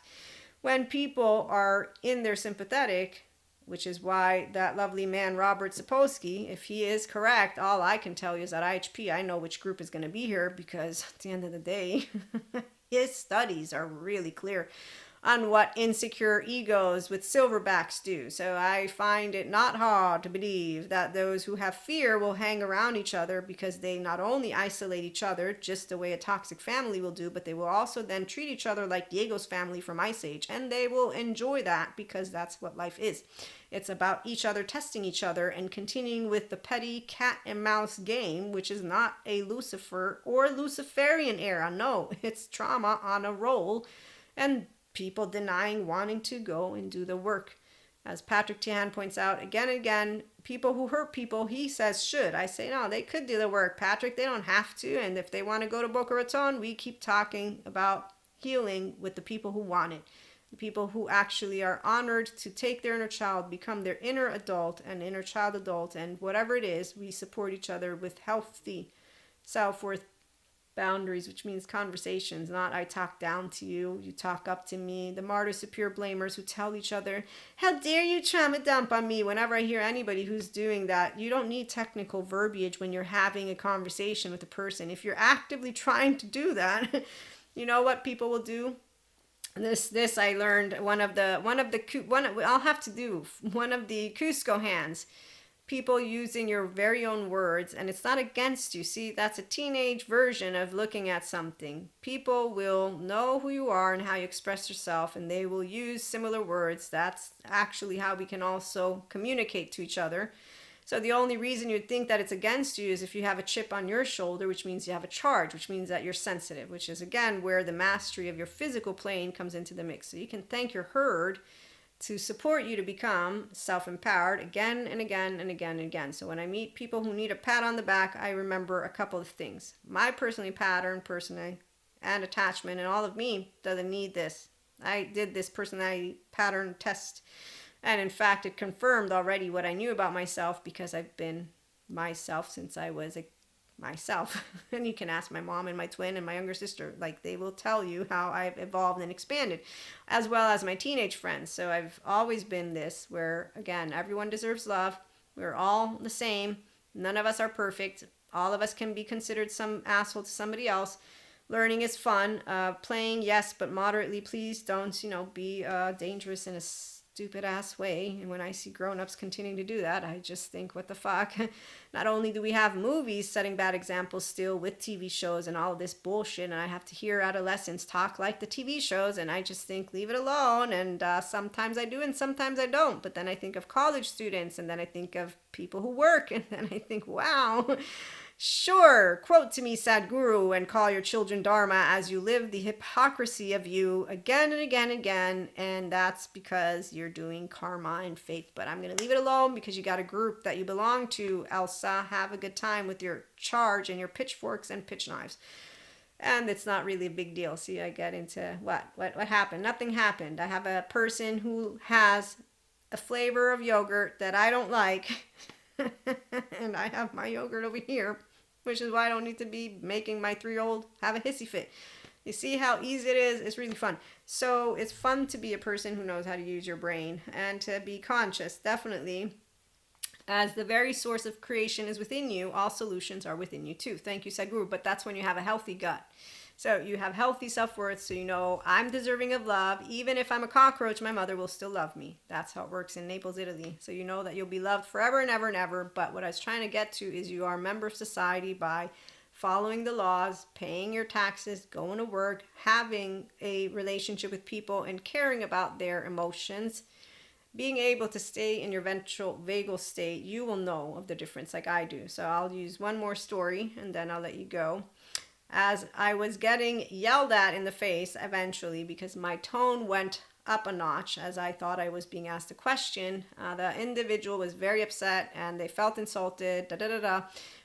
when people are in their sympathetic, which is why that lovely man, Robert Sapolsky, if he is correct, all I can tell you is that IHP, I know which group is going to be here, because at the end of the day, his studies are really clear on what insecure egos with silverbacks do. So I find it not hard to believe that those who have fear will hang around each other, because they not only isolate each other just the way a toxic family will do, but they will also then treat each other like Diego's family from Ice Age, and they will enjoy that, because that's what life is. It's about each other testing each other and continuing with the petty cat and mouse game, which is not a Lucifer or Luciferian era. No, it's trauma on a roll, and people denying wanting to go and do the work. As Patrick Tian points out again and again, people who hurt people, he says, should. I say, no, they could do the work, Patrick. They don't have to. And if they want to go to Boca Raton, we keep talking about healing with the people who want it. The people who actually are honored to take their inner child, become their inner adult and inner child adult, and whatever it is, we support each other with healthy self-worth boundaries, which means conversations, not I talk down to you, you talk up to me. The martyrs of pure blamers who tell each other, how dare you trauma dump on me. Whenever I hear anybody who's doing that, you don't need technical verbiage when you're having a conversation with a person. If you're actively trying to do that, you know what people will do? This I learned one of the I'll have to do one of the Cusco hands. People using your very own words, and it's not against you. See, that's a teenage version of looking at something. People will know who you are and how you express yourself, and they will use similar words. That's actually how we can also communicate to each other. So the only reason you'd think that it's against you is if you have a chip on your shoulder, which means you have a charge, which means that you're sensitive, which is again where the mastery of your physical plane comes into the mix. So you can thank your herd to support you to become self-empowered again and again and again and again. So when I meet people who need a pat on the back, I remember a couple of things. My personality and attachment, and all of me doesn't need this. I did this personality pattern test, and in fact it confirmed already what I knew about myself, because I've been myself since I was myself. And you can ask my mom and my twin and my younger sister, like they will tell you how I've evolved and expanded, as well as my teenage friends. So I've always been this, where again, everyone deserves love. We're all the same. None of us are perfect. All of us can be considered some asshole to somebody else. Learning is fun. Playing, yes, but moderately. Please don't, be dangerous in a stupid ass way. And when I see grown-ups continuing to do that, I just think, what the fuck? Not only do we have movies setting bad examples still with TV shows and all of this bullshit, and I have to hear adolescents talk like the TV shows, and I just think, leave it alone. And sometimes I do and sometimes I don't. But then I think of college students, and then I think of people who work, and then I think, wow. Sure, quote to me Sadhguru, and call your children Dharma as you live the hypocrisy of you again and again and again, and that's because you're doing karma and faith. But I'm going to leave it alone, because you got a group that you belong to, Elsa. Have a good time with your charge and your pitchforks and pitch knives. And it's not really a big deal. See, I get into what happened? Nothing happened. I have a person who has a flavor of yogurt that I don't like. And I have my yogurt over here, which is why I don't need to be making my 3-year-old have a hissy fit. You see how easy it is? It's really fun. So it's fun to be a person who knows how to use your brain and to be conscious, definitely. As the very source of creation is within you, all solutions are within you too. Thank you, Sadhguru. But that's when you have a healthy gut. So you have healthy self-worth, so you know I'm deserving of love. Even if I'm a cockroach, my mother will still love me. That's how it works in Naples, Italy. So you know that you'll be loved forever and ever and ever. But what I was trying to get to is you are a member of society by following the laws, paying your taxes, going to work, having a relationship with people, and caring about their emotions. Being able to stay in your ventral vagal state, you will know of the difference like I do. So I'll use one more story and then I'll let you go. As I was getting yelled at in the face eventually because my tone went up a notch as I thought I was being asked a question, the individual was very upset and they felt insulted. Da da da da.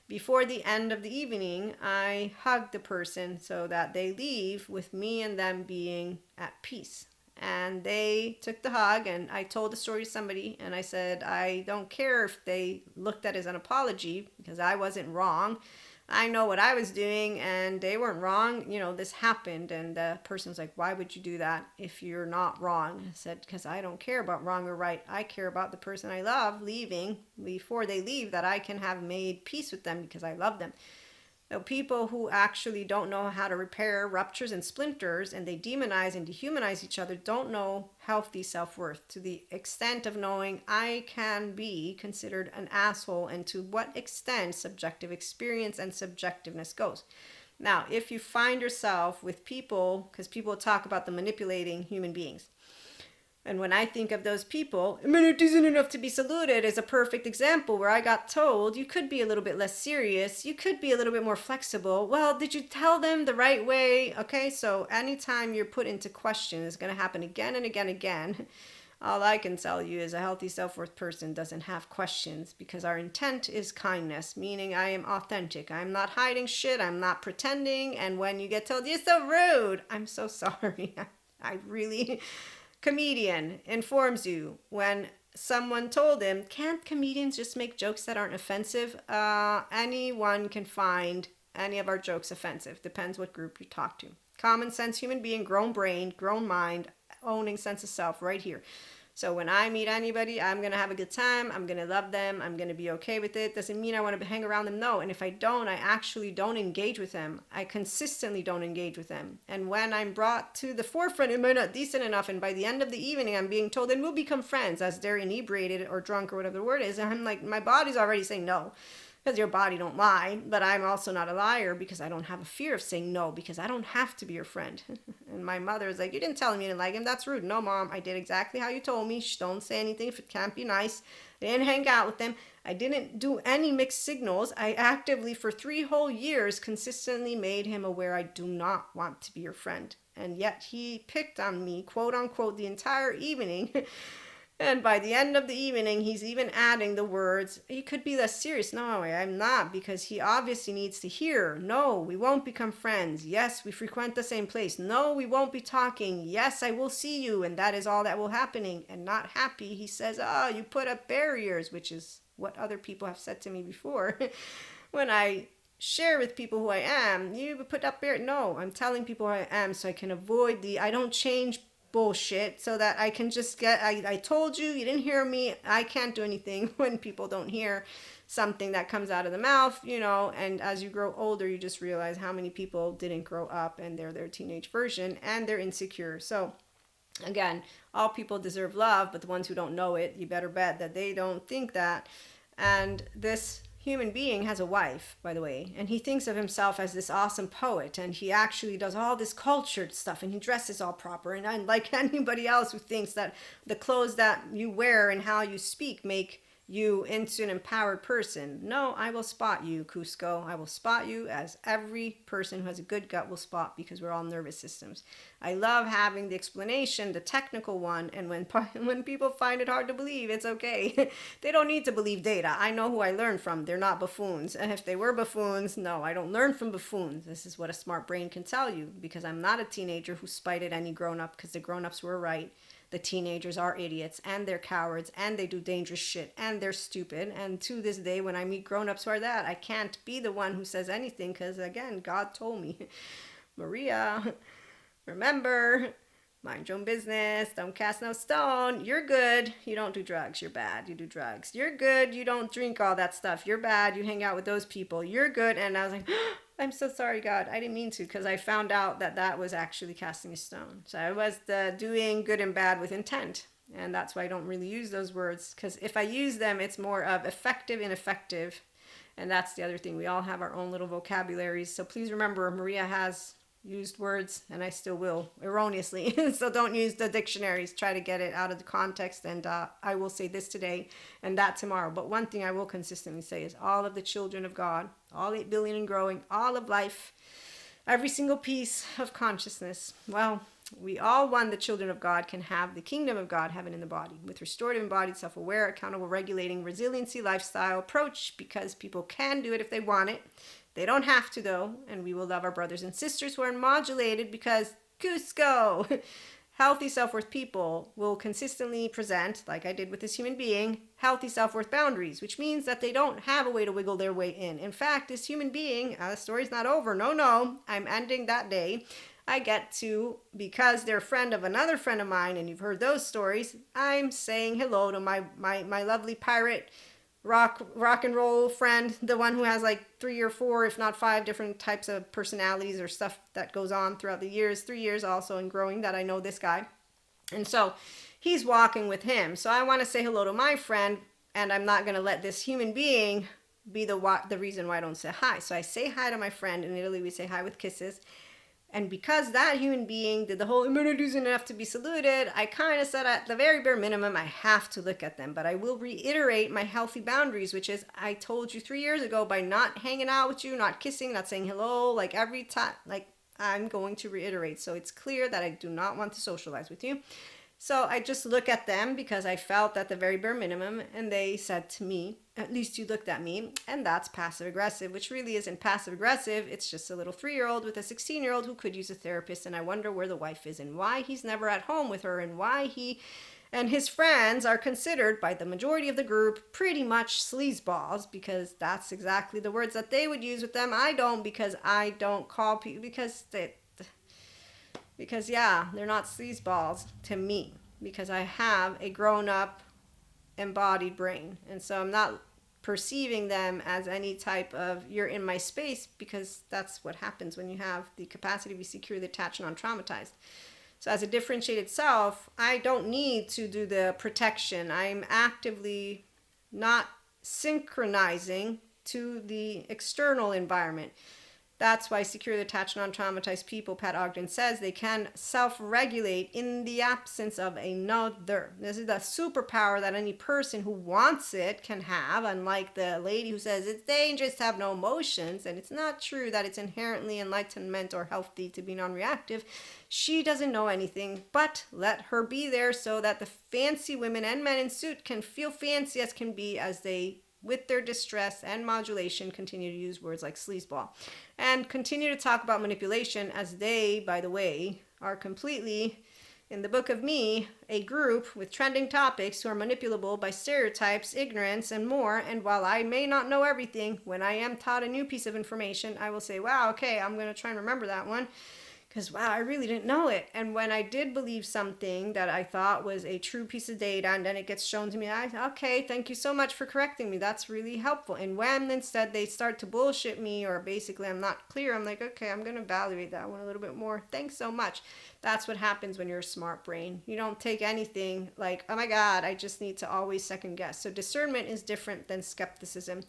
Before the end of the evening, I hugged the person so that they leave with me and them being at peace. And they took the hug, and I told the story to somebody, and I said, I don't care if they looked at it as an apology because I wasn't wrong. I know what I was doing and they weren't wrong. You know, this happened. And the person was like, why would you do that if you're not wrong? I said, because I don't care about wrong or right. I care about the person I love leaving before they leave, that I can have made peace with them because I love them. So people who actually don't know how to repair ruptures and splinters, and they demonize and dehumanize each other, don't know healthy self-worth to the extent of knowing I can be considered an asshole, and to what extent subjective experience and subjectiveness goes. Now, if you find yourself with people, because people talk about the manipulating human beings, and when I think of those people, a minute isn't enough to be saluted is a perfect example where I got told you could be a little bit less serious. You could be a little bit more flexible. Well, did you tell them the right way? Okay, so anytime you're put into question, it's going to happen again and again and again. All I can tell you is a healthy self-worth person doesn't have questions because our intent is kindness, meaning I am authentic. I'm not hiding shit. I'm not pretending. And when you get told, you're so rude, I'm so sorry. I really... Comedian informs you when someone told him, can't comedians just make jokes that aren't offensive? Anyone can find any of our jokes offensive. Depends what group you talk to. Common sense human being, grown brain, grown mind, owning sense of self right here. So when I meet anybody, I'm going to have a good time. I'm going to love them. I'm going to be okay with it. Doesn't mean I want to hang around them. No. And if I don't, I actually don't engage with them. I consistently don't engage with them. And when I'm brought to the forefront, am I not decent enough? And by the end of the evening, I'm being told, and we'll become friends as they're inebriated or drunk or whatever the word is. And I'm like, my body's already saying no. Because your body don't lie, but I'm also not a liar because I don't have a fear of saying no because I don't have to be your friend. And my mother is like, you didn't tell him you didn't like him. That's rude. No, Mom, I did exactly how you told me. Shh, don't say anything if it can't be nice. I didn't hang out with them. I didn't do any mixed signals. I actively, for 3 whole years, consistently made him aware I do not want to be your friend. And yet he picked on me, quote unquote, the entire evening. And by the end of the evening, he's even adding the words, you could be less serious. No, I'm not, because he obviously needs to hear. No, we won't become friends. Yes, we frequent the same place. No, we won't be talking. Yes, I will see you, and that is all that will happening. And not happy, he says, oh, you put up barriers, which is what other people have said to me before. When I share with people who I am, you put up barriers. No, I'm telling people who I am so I can avoid I don't change bullshit so that I can just get, I told you, you didn't hear me. I can't do anything when people don't hear something that comes out of the mouth, you know. And as you grow older, you just realize how many people didn't grow up and they're their teenage version and they're insecure. So again, all people deserve love, but the ones who don't know it, you better bet that they don't think that. And this human being has a wife, by the way, and he thinks of himself as this awesome poet, and he actually does all this cultured stuff, and he dresses all proper, and unlike anybody else who thinks that the clothes that you wear and how you speak make you into an empowered person. No, I will spot you, Cusco. I will spot you, as every person who has a good gut will spot, because we're all nervous systems. I love having the explanation, the technical one, and when people find it hard to believe, it's okay. They don't need to believe data. I know who I learned from. They're not buffoons. And if they were buffoons, no, I don't learn from buffoons. This is what a smart brain can tell you, because I'm not a teenager who spited any grown-up because the grown-ups were right. The teenagers are idiots, and they're cowards, and they do dangerous shit, and they're stupid. And to this day, when I meet grown-ups who are that, I can't be the one who says anything, because again, God told me, Maria, remember, Mind your own business. Don't cast no stone. You're good. You don't do drugs. You're bad. You do drugs. You're good. You don't drink all that stuff. You're bad. You hang out with those people. You're good. And I was like, I'm so sorry, God. I didn't mean to, because I found out that that was actually casting a stone. So I was doing good and bad with intent. And that's why I don't really use those words, because if I use them, it's more of effective, ineffective. And that's the other thing. We all have our own little vocabularies. So please remember, Maria has used words, and I still will, erroneously. So don't use the dictionaries. Try to get it out of the context. And I will say this today and that tomorrow. But one thing I will consistently say is all of the children of God, all 8 billion and growing, all of life, every single piece of consciousness, well, we all, one, the children of God, can have the kingdom of God, heaven in the body, with restorative, embodied, self-aware, accountable, regulating, resiliency, lifestyle approach, because people can do it if they want it. They don't have to, though, and we will love our brothers and sisters who are modulated, because Cusco, healthy self-worth people will consistently present, like I did with this human being, healthy self-worth boundaries, which means that they don't have a way to wiggle their way in. In fact, this human being, the story's not over. No, I'm ending that day. I get to, because they're a friend of another friend of mine, and you've heard those stories, I'm saying hello to my lovely pirate rock and roll friend, the one who has like 3 or 4, if not 5 different types of personalities or stuff that goes on throughout the years, 3 years also and growing, that I know this guy. And so he's walking with him. So I want to say hello to my friend, and I'm not going to let this human being be the reason why I don't say hi. So I say hi to my friend. In Italy, we say hi with kisses. And because that human being did the whole immunity isn't enough to be saluted, I kind of said at the very bare minimum, I have to look at them. But I will reiterate my healthy boundaries, which is I told you 3 years ago, by not hanging out with you, not kissing, not saying hello, like every time, like I'm going to reiterate. So it's clear that I do not want to socialize with you. So I just look at them because I felt at the very bare minimum, and they said to me, at least you looked at me, and that's passive aggressive, which really isn't passive aggressive. It's just a little 3-year-old with a 16-year-old who could use a therapist, and I wonder where the wife is and why he's never at home with her, and why he and his friends are considered by the majority of the group pretty much sleazeballs, because that's exactly the words that they would use with them. I don't, because I don't call people, because yeah, they're not sleazeballs to me, because I have a grown-up embodied brain, and so I'm not perceiving them as any type of you're in my space, because that's what happens when you have the capacity to be securely attached and non-traumatized. So as a differentiated self, I don't need to do the protection. I'm actively not synchronizing to the external environment. That's why securely attached, non-traumatized people, Pat Ogden says, they can self-regulate in the absence of another. This is the superpower that any person who wants it can have, unlike the lady who says it's dangerous to have no emotions, and it's not true that it's inherently enlightenment or healthy to be non-reactive. She doesn't know anything, but let her be there so that the fancy women and men in suit can feel fancy as can be, as they, with their distress and modulation, continue to use words like sleazeball and continue to talk about manipulation, as they, by the way, are completely, in the book of me, a group with trending topics who are manipulable by stereotypes, ignorance, and more. And while I may not know everything, when I am taught a new piece of information, I will say, wow, okay, I'm going to try and remember that one, because wow, I really didn't know it. And when I did believe something that I thought was a true piece of data, and then it gets shown to me, okay, thank you so much for correcting me. That's really helpful. And when instead they start to bullshit me, or basically I'm not clear, I'm like, okay, I'm going to evaluate that one a little bit more. Thanks so much. That's what happens when you're a smart brain. You don't take anything like, oh my God, I just need to always second guess. So discernment is different than skepticism.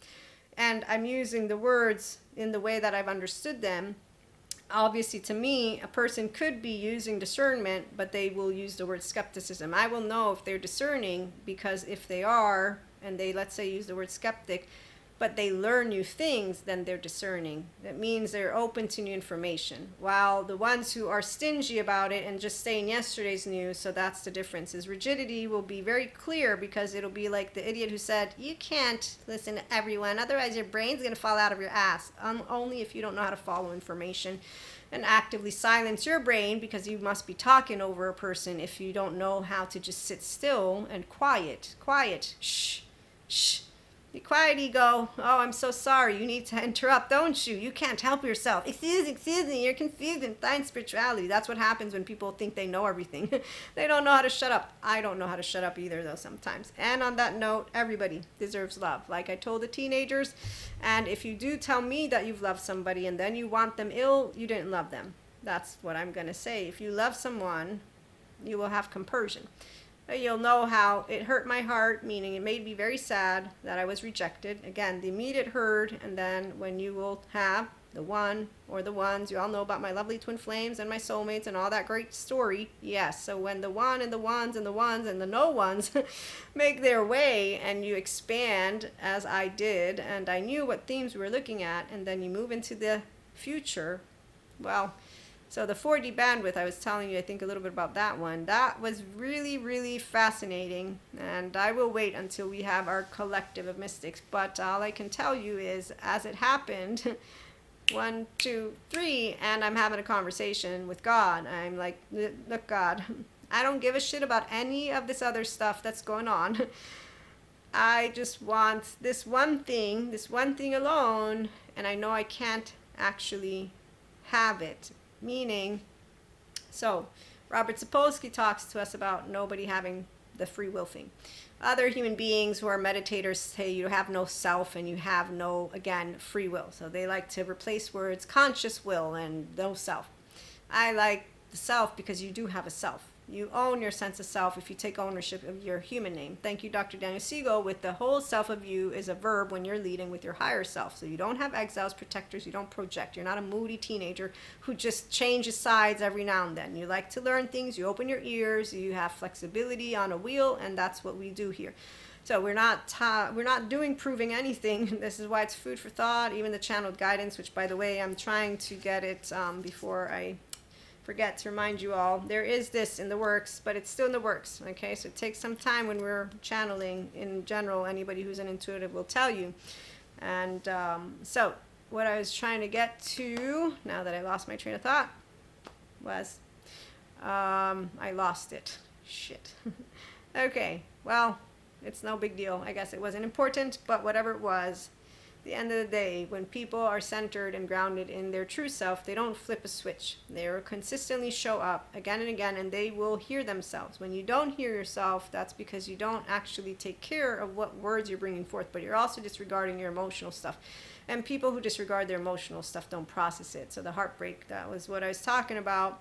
And I'm using the words in the way that I've understood them. Obviously, to me, a person could be using discernment, but they will use the word skepticism. I will know if they're discerning, because if they are, and they, let's say, use the word skeptic, but they learn new things, then they're discerning. That means they're open to new information. While the ones who are stingy about it and just stay in yesterday's news, so that's the difference, is rigidity will be very clear, because it'll be like the idiot who said, you can't listen to everyone, otherwise your brain's going to fall out of your ass. Only if you don't know how to follow information and actively silence your brain, because you must be talking over a person if you don't know how to just sit still and quiet, shh, Be quiet, ego. Oh, I'm so sorry. You need to interrupt, don't you? You can't help yourself. Excuse me, you're confused in fine spirituality. That's what happens when people think they know everything. They don't know how to shut up. I don't know how to shut up either, though, sometimes. And on that note, everybody deserves love. Like I told the teenagers, and if you do tell me that you've loved somebody and then you want them ill, you didn't love them. That's what I'm going to say. If you love someone, you will have compersion. You'll know how it hurt my heart, meaning it made me very sad that I was rejected. Again, the immediate hurt, and then when you will have the one or the ones, you all know about my lovely twin flames and my soulmates and all that great story. Yes, so when the one and the ones and the ones and the no ones make their way and you expand as I did, and I knew what themes we were looking at, and then you move into the future, well, so the 4D bandwidth, I was telling you, I think a little bit about that one. That was really, really fascinating. And I will wait until we have our collective of mystics. But all I can tell you is, as it happened, 1, 2, 3, and I'm having a conversation with God. I'm like, look, God, I don't give a shit about any of this other stuff that's going on. I just want this one thing alone, and I know I can't actually have it. Meaning, so Robert Sapolsky talks to us about nobody having the free will thing. Other human beings who are meditators say you have no self and you have no, again, free will. So they like to replace words conscious will and no self. I like the self because you do have a self. You own your sense of self if you take ownership of your human name. Thank you, Dr. Daniel Siegel, with the whole self of you is a verb when you're leading with your higher self. So you don't have exiles, protectors, you don't project. You're not a moody teenager who just changes sides every now and then. You like to learn things, you open your ears, you have flexibility on a wheel, and that's what we do here. So we're not doing proving anything. This is why it's food for thought, even the channeled guidance, which, by the way, I'm trying to get it before I forget to remind you all, there is this in the works, but it's still in the works, okay? So it takes some time when we're channeling in general. Anybody who's an intuitive will tell you. And so what I was trying to get to, now that I lost my train of thought, was I lost it. Shit. Okay, well, it's no big deal. I guess it wasn't important, but whatever it was, the end of the day, when people are centered and grounded in their true self, they don't flip a switch. They will consistently show up again and again, and they will hear themselves. When you don't hear yourself, that's because you don't actually take care of what words you're bringing forth, but you're also disregarding your emotional stuff. And people who disregard their emotional stuff don't process it. So the heartbreak, that was what I was talking about.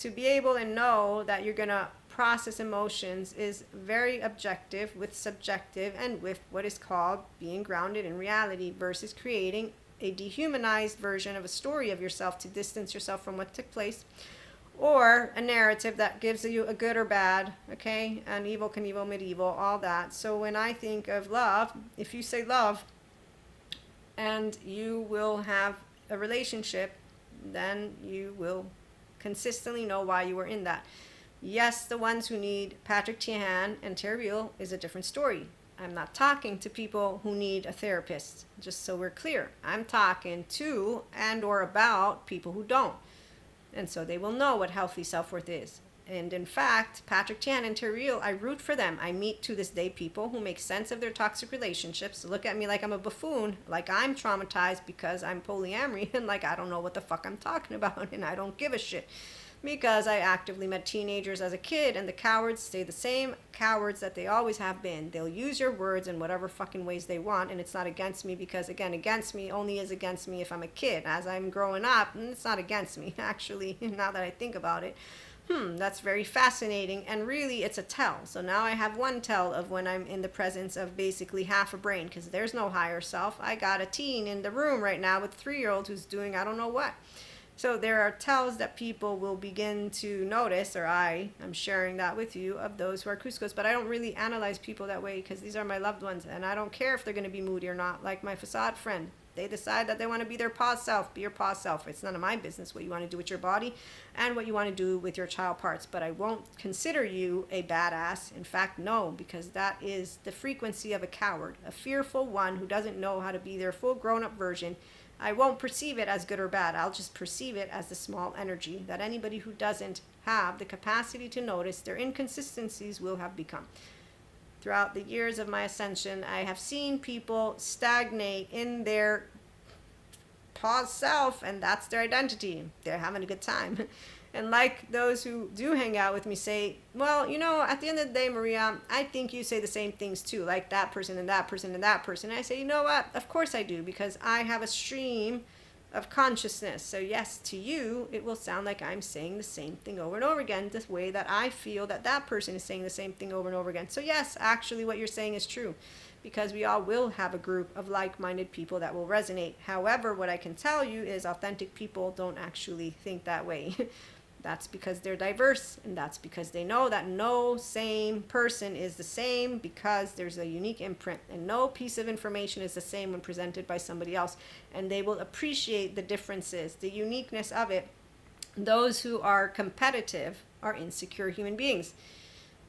To be able to know that you're going to process emotions is very objective with subjective and with what is called being grounded in reality versus creating a dehumanized version of a story of yourself to distance yourself from what took place, or a narrative that gives you a good or bad, okay, and evil, Knievel, medieval, all that. So when I think of love, if you say love and you will have a relationship, then you will consistently know why you were in that. Yes, the ones who need Patrick Tiahan and Terry Real is a different story. I'm not talking to people who need a therapist, just so we're clear. I'm talking to and or about people who don't. And so they will know what healthy self-worth is. And in fact, Patrick Tiahan and Terry Real, I root for them. I meet to this day people who make sense of their toxic relationships, look at me like I'm a buffoon, like I'm traumatized because I'm polyamory, and like I don't know what the fuck I'm talking about, and I don't give a shit. Because I actively met teenagers as a kid, and the cowards stay the same cowards that they always have been. They'll use your words in whatever fucking ways they want, and it's not against me because, again, against me only is against me if I'm a kid. As I'm growing up, it's not against me, actually, now that I think about it. That's very fascinating, and really it's a tell. So now I have one tell of when I'm in the presence of basically half a brain, because there's no higher self. I got a teen in the room right now with a 3-year-old who's doing I don't know what. So there are tells that people will begin to notice, or I'm sharing that with you, of those who are Cuscos, but I don't really analyze people that way because these are my loved ones, and I don't care if they're going to be moody or not, like my facade friend. They decide that they want to be their pause self, be your pause self. It's none of my business what you want to do with your body and what you want to do with your child parts, but I won't consider you a badass. In fact, no, because that is the frequency of a coward, a fearful one who doesn't know how to be their full grown-up version. I won't perceive it as good or bad. I'll just perceive it as the small energy that anybody who doesn't have the capacity to notice their inconsistencies will have become. throughout the years of my ascension, I have seen people stagnate in their pause self, and that's their identity. They're having a good time. And like those who do hang out with me say, well, at the end of the day, Maria, I think you say the same things too, like that person and that person and that person. And I say, you know what? Of course I do, because I have a stream of consciousness. So yes, to you, it will sound like I'm saying the same thing over and over again, the way that I feel that that person is saying the same thing over and over again. So yes, actually what you're saying is true, because we all will have a group of like-minded people that will resonate. However, what I can tell you is authentic people don't actually think that way. That's because they're diverse, and that's because they know that no same person is the same, because there's a unique imprint, and no piece of information is the same when presented by somebody else, and they will appreciate the differences, the uniqueness of it. Those who are competitive are insecure human beings.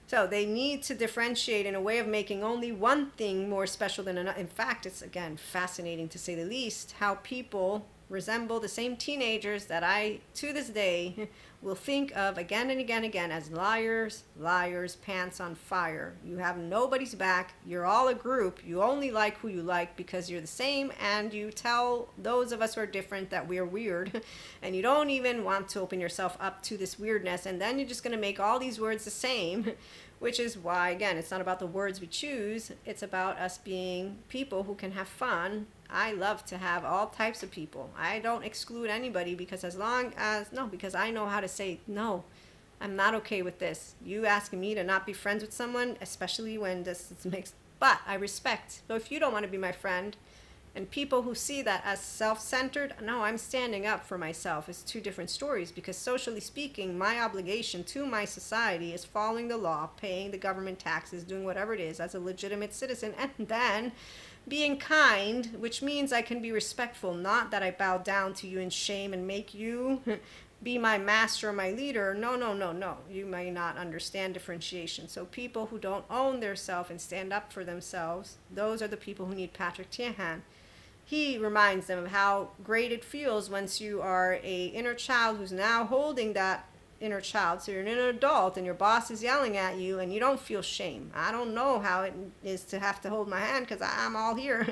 So they need to differentiate in a way of making only one thing more special than another. In fact, it's, again, fascinating to say the least, how people resemble the same teenagers that I, to this day, will think of again and again and again as liars, pants on fire. You have nobody's back. You're all a group. You only like who you like because you're the same, and you tell those of us who are different that we're weird, and you don't even want to open yourself up to this weirdness, and then you're just going to make all these words the same, which is why, again, it's not about the words we choose. It's about us being people who can have fun. I love to have all types of people. I don't exclude anybody, because because I know how to say, no, I'm not okay with this. You asking me to not be friends with someone, especially when this makes, but I respect. So if you don't want to be my friend, and people who see that as self-centered, no, I'm standing up for myself. It's two different stories, because socially speaking, my obligation to my society is following the law, paying the government taxes, doing whatever it is as a legitimate citizen, and then being kind, which means I can be respectful, not that I bow down to you in shame and make you be my master or my leader. No. You may not understand differentiation. So people who don't own their self and stand up for themselves, those are the people who need Patrick Tiahan. He reminds them of how great it feels once you are a inner child who's now holding that inner child. So you're an inner adult and your boss is yelling at you and you don't feel shame. I don't know how it is to have to hold my hand, because I'm all here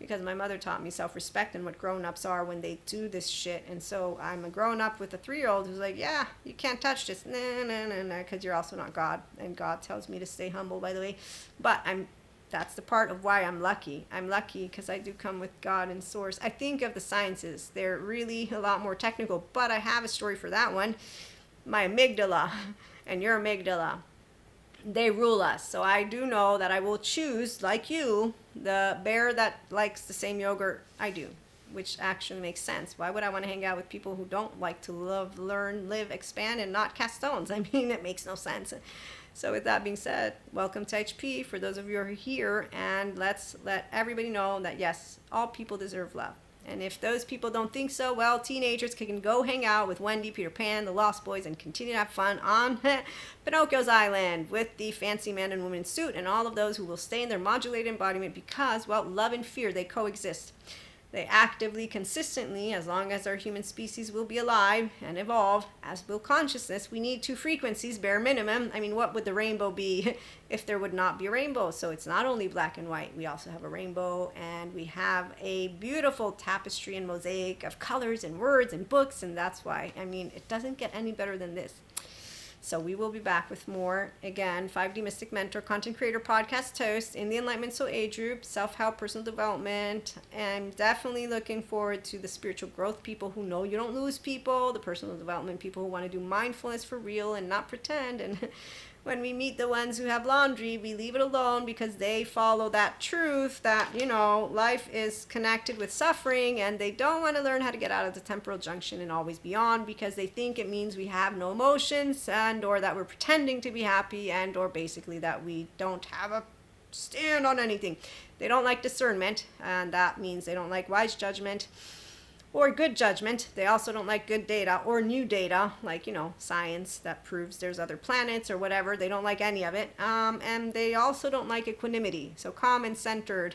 because my mother taught me self-respect and what grown-ups are when they do this shit. And so I'm a grown-up with a 3-year-old who's like, yeah, you can't touch this, nah, because you're also not God, and God tells me to stay humble, by the way. But that's the part of why I'm lucky. I'm lucky because I do come with God and source. I think of the sciences, they're really a lot more technical, but I have a story for that one. My amygdala and your amygdala, they rule us. So I do know that I will choose, like you, the bear that likes the same yogurt I do, which actually makes sense. Why would I want to hang out with people who don't like to love, learn, live, expand, and not cast stones? I mean, it makes no sense. So with that being said, welcome to HP for those of you who are here, and let's let everybody know that yes, all people deserve love. And if those people don't think so, well, teenagers can go hang out with Wendy, Peter Pan, the Lost Boys, and continue to have fun on Pinocchio's Island with the fancy man and woman in suit, and all of those who will stay in their modulated embodiment, because, well, love and fear, they coexist. They actively, consistently, as long as our human species will be alive and evolve, as will consciousness, we need 2 frequencies, bare minimum. I mean, what would the rainbow be if there would not be a rainbow? So it's not only black and white. We also have a rainbow, and we have a beautiful tapestry and mosaic of colors and words and books, and that's why, I mean, it doesn't get any better than this. So we will be back with more, again, 5D Mystic Mentor, Content Creator, Podcast Host in the Enlightenment Soul Age Group, Self-Help, Personal Development. I'm definitely looking forward to the spiritual growth people who know you don't lose people, the personal development people who want to do mindfulness for real and not pretend, and when we meet the ones who have laundry, we leave it alone because they follow that truth that, life is connected with suffering, and they don't want to learn how to get out of the temporal junction and always beyond, because they think it means we have no emotions, and or that we're pretending to be happy, and or basically that we don't have a stand on anything. They don't like discernment, and that means they don't like wise judgment or good judgment. They also don't like good data or new data, like, science that proves there's other planets or whatever. They don't like any of it. And they also don't like equanimity, so calm and centered,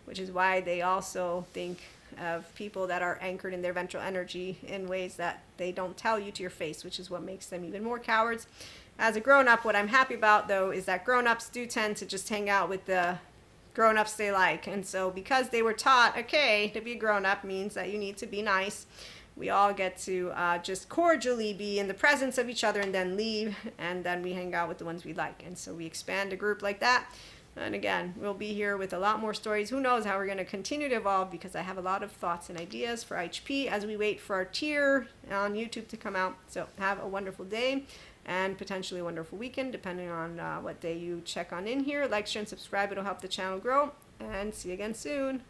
which is why they also think of people that are anchored in their ventral energy in ways that they don't tell you to your face, which is what makes them even more cowards. as a grown-up, what I'm happy about, though, is that grown-ups do tend to just hang out with the grown-ups they like. And so because they were taught, okay, to be a grown-up means that you need to be nice, we all get to just cordially be in the presence of each other and then leave, and then we hang out with the ones we like. And so we expand a group like that. And again, we'll be here with a lot more stories. Who knows how we're going to continue to evolve, because I have a lot of thoughts and ideas for HP as we wait for our tier on YouTube to come out. So have a wonderful day and potentially a wonderful weekend, depending on what day you check on in here. Like, share, and subscribe. It'll help the channel grow. And see you again soon.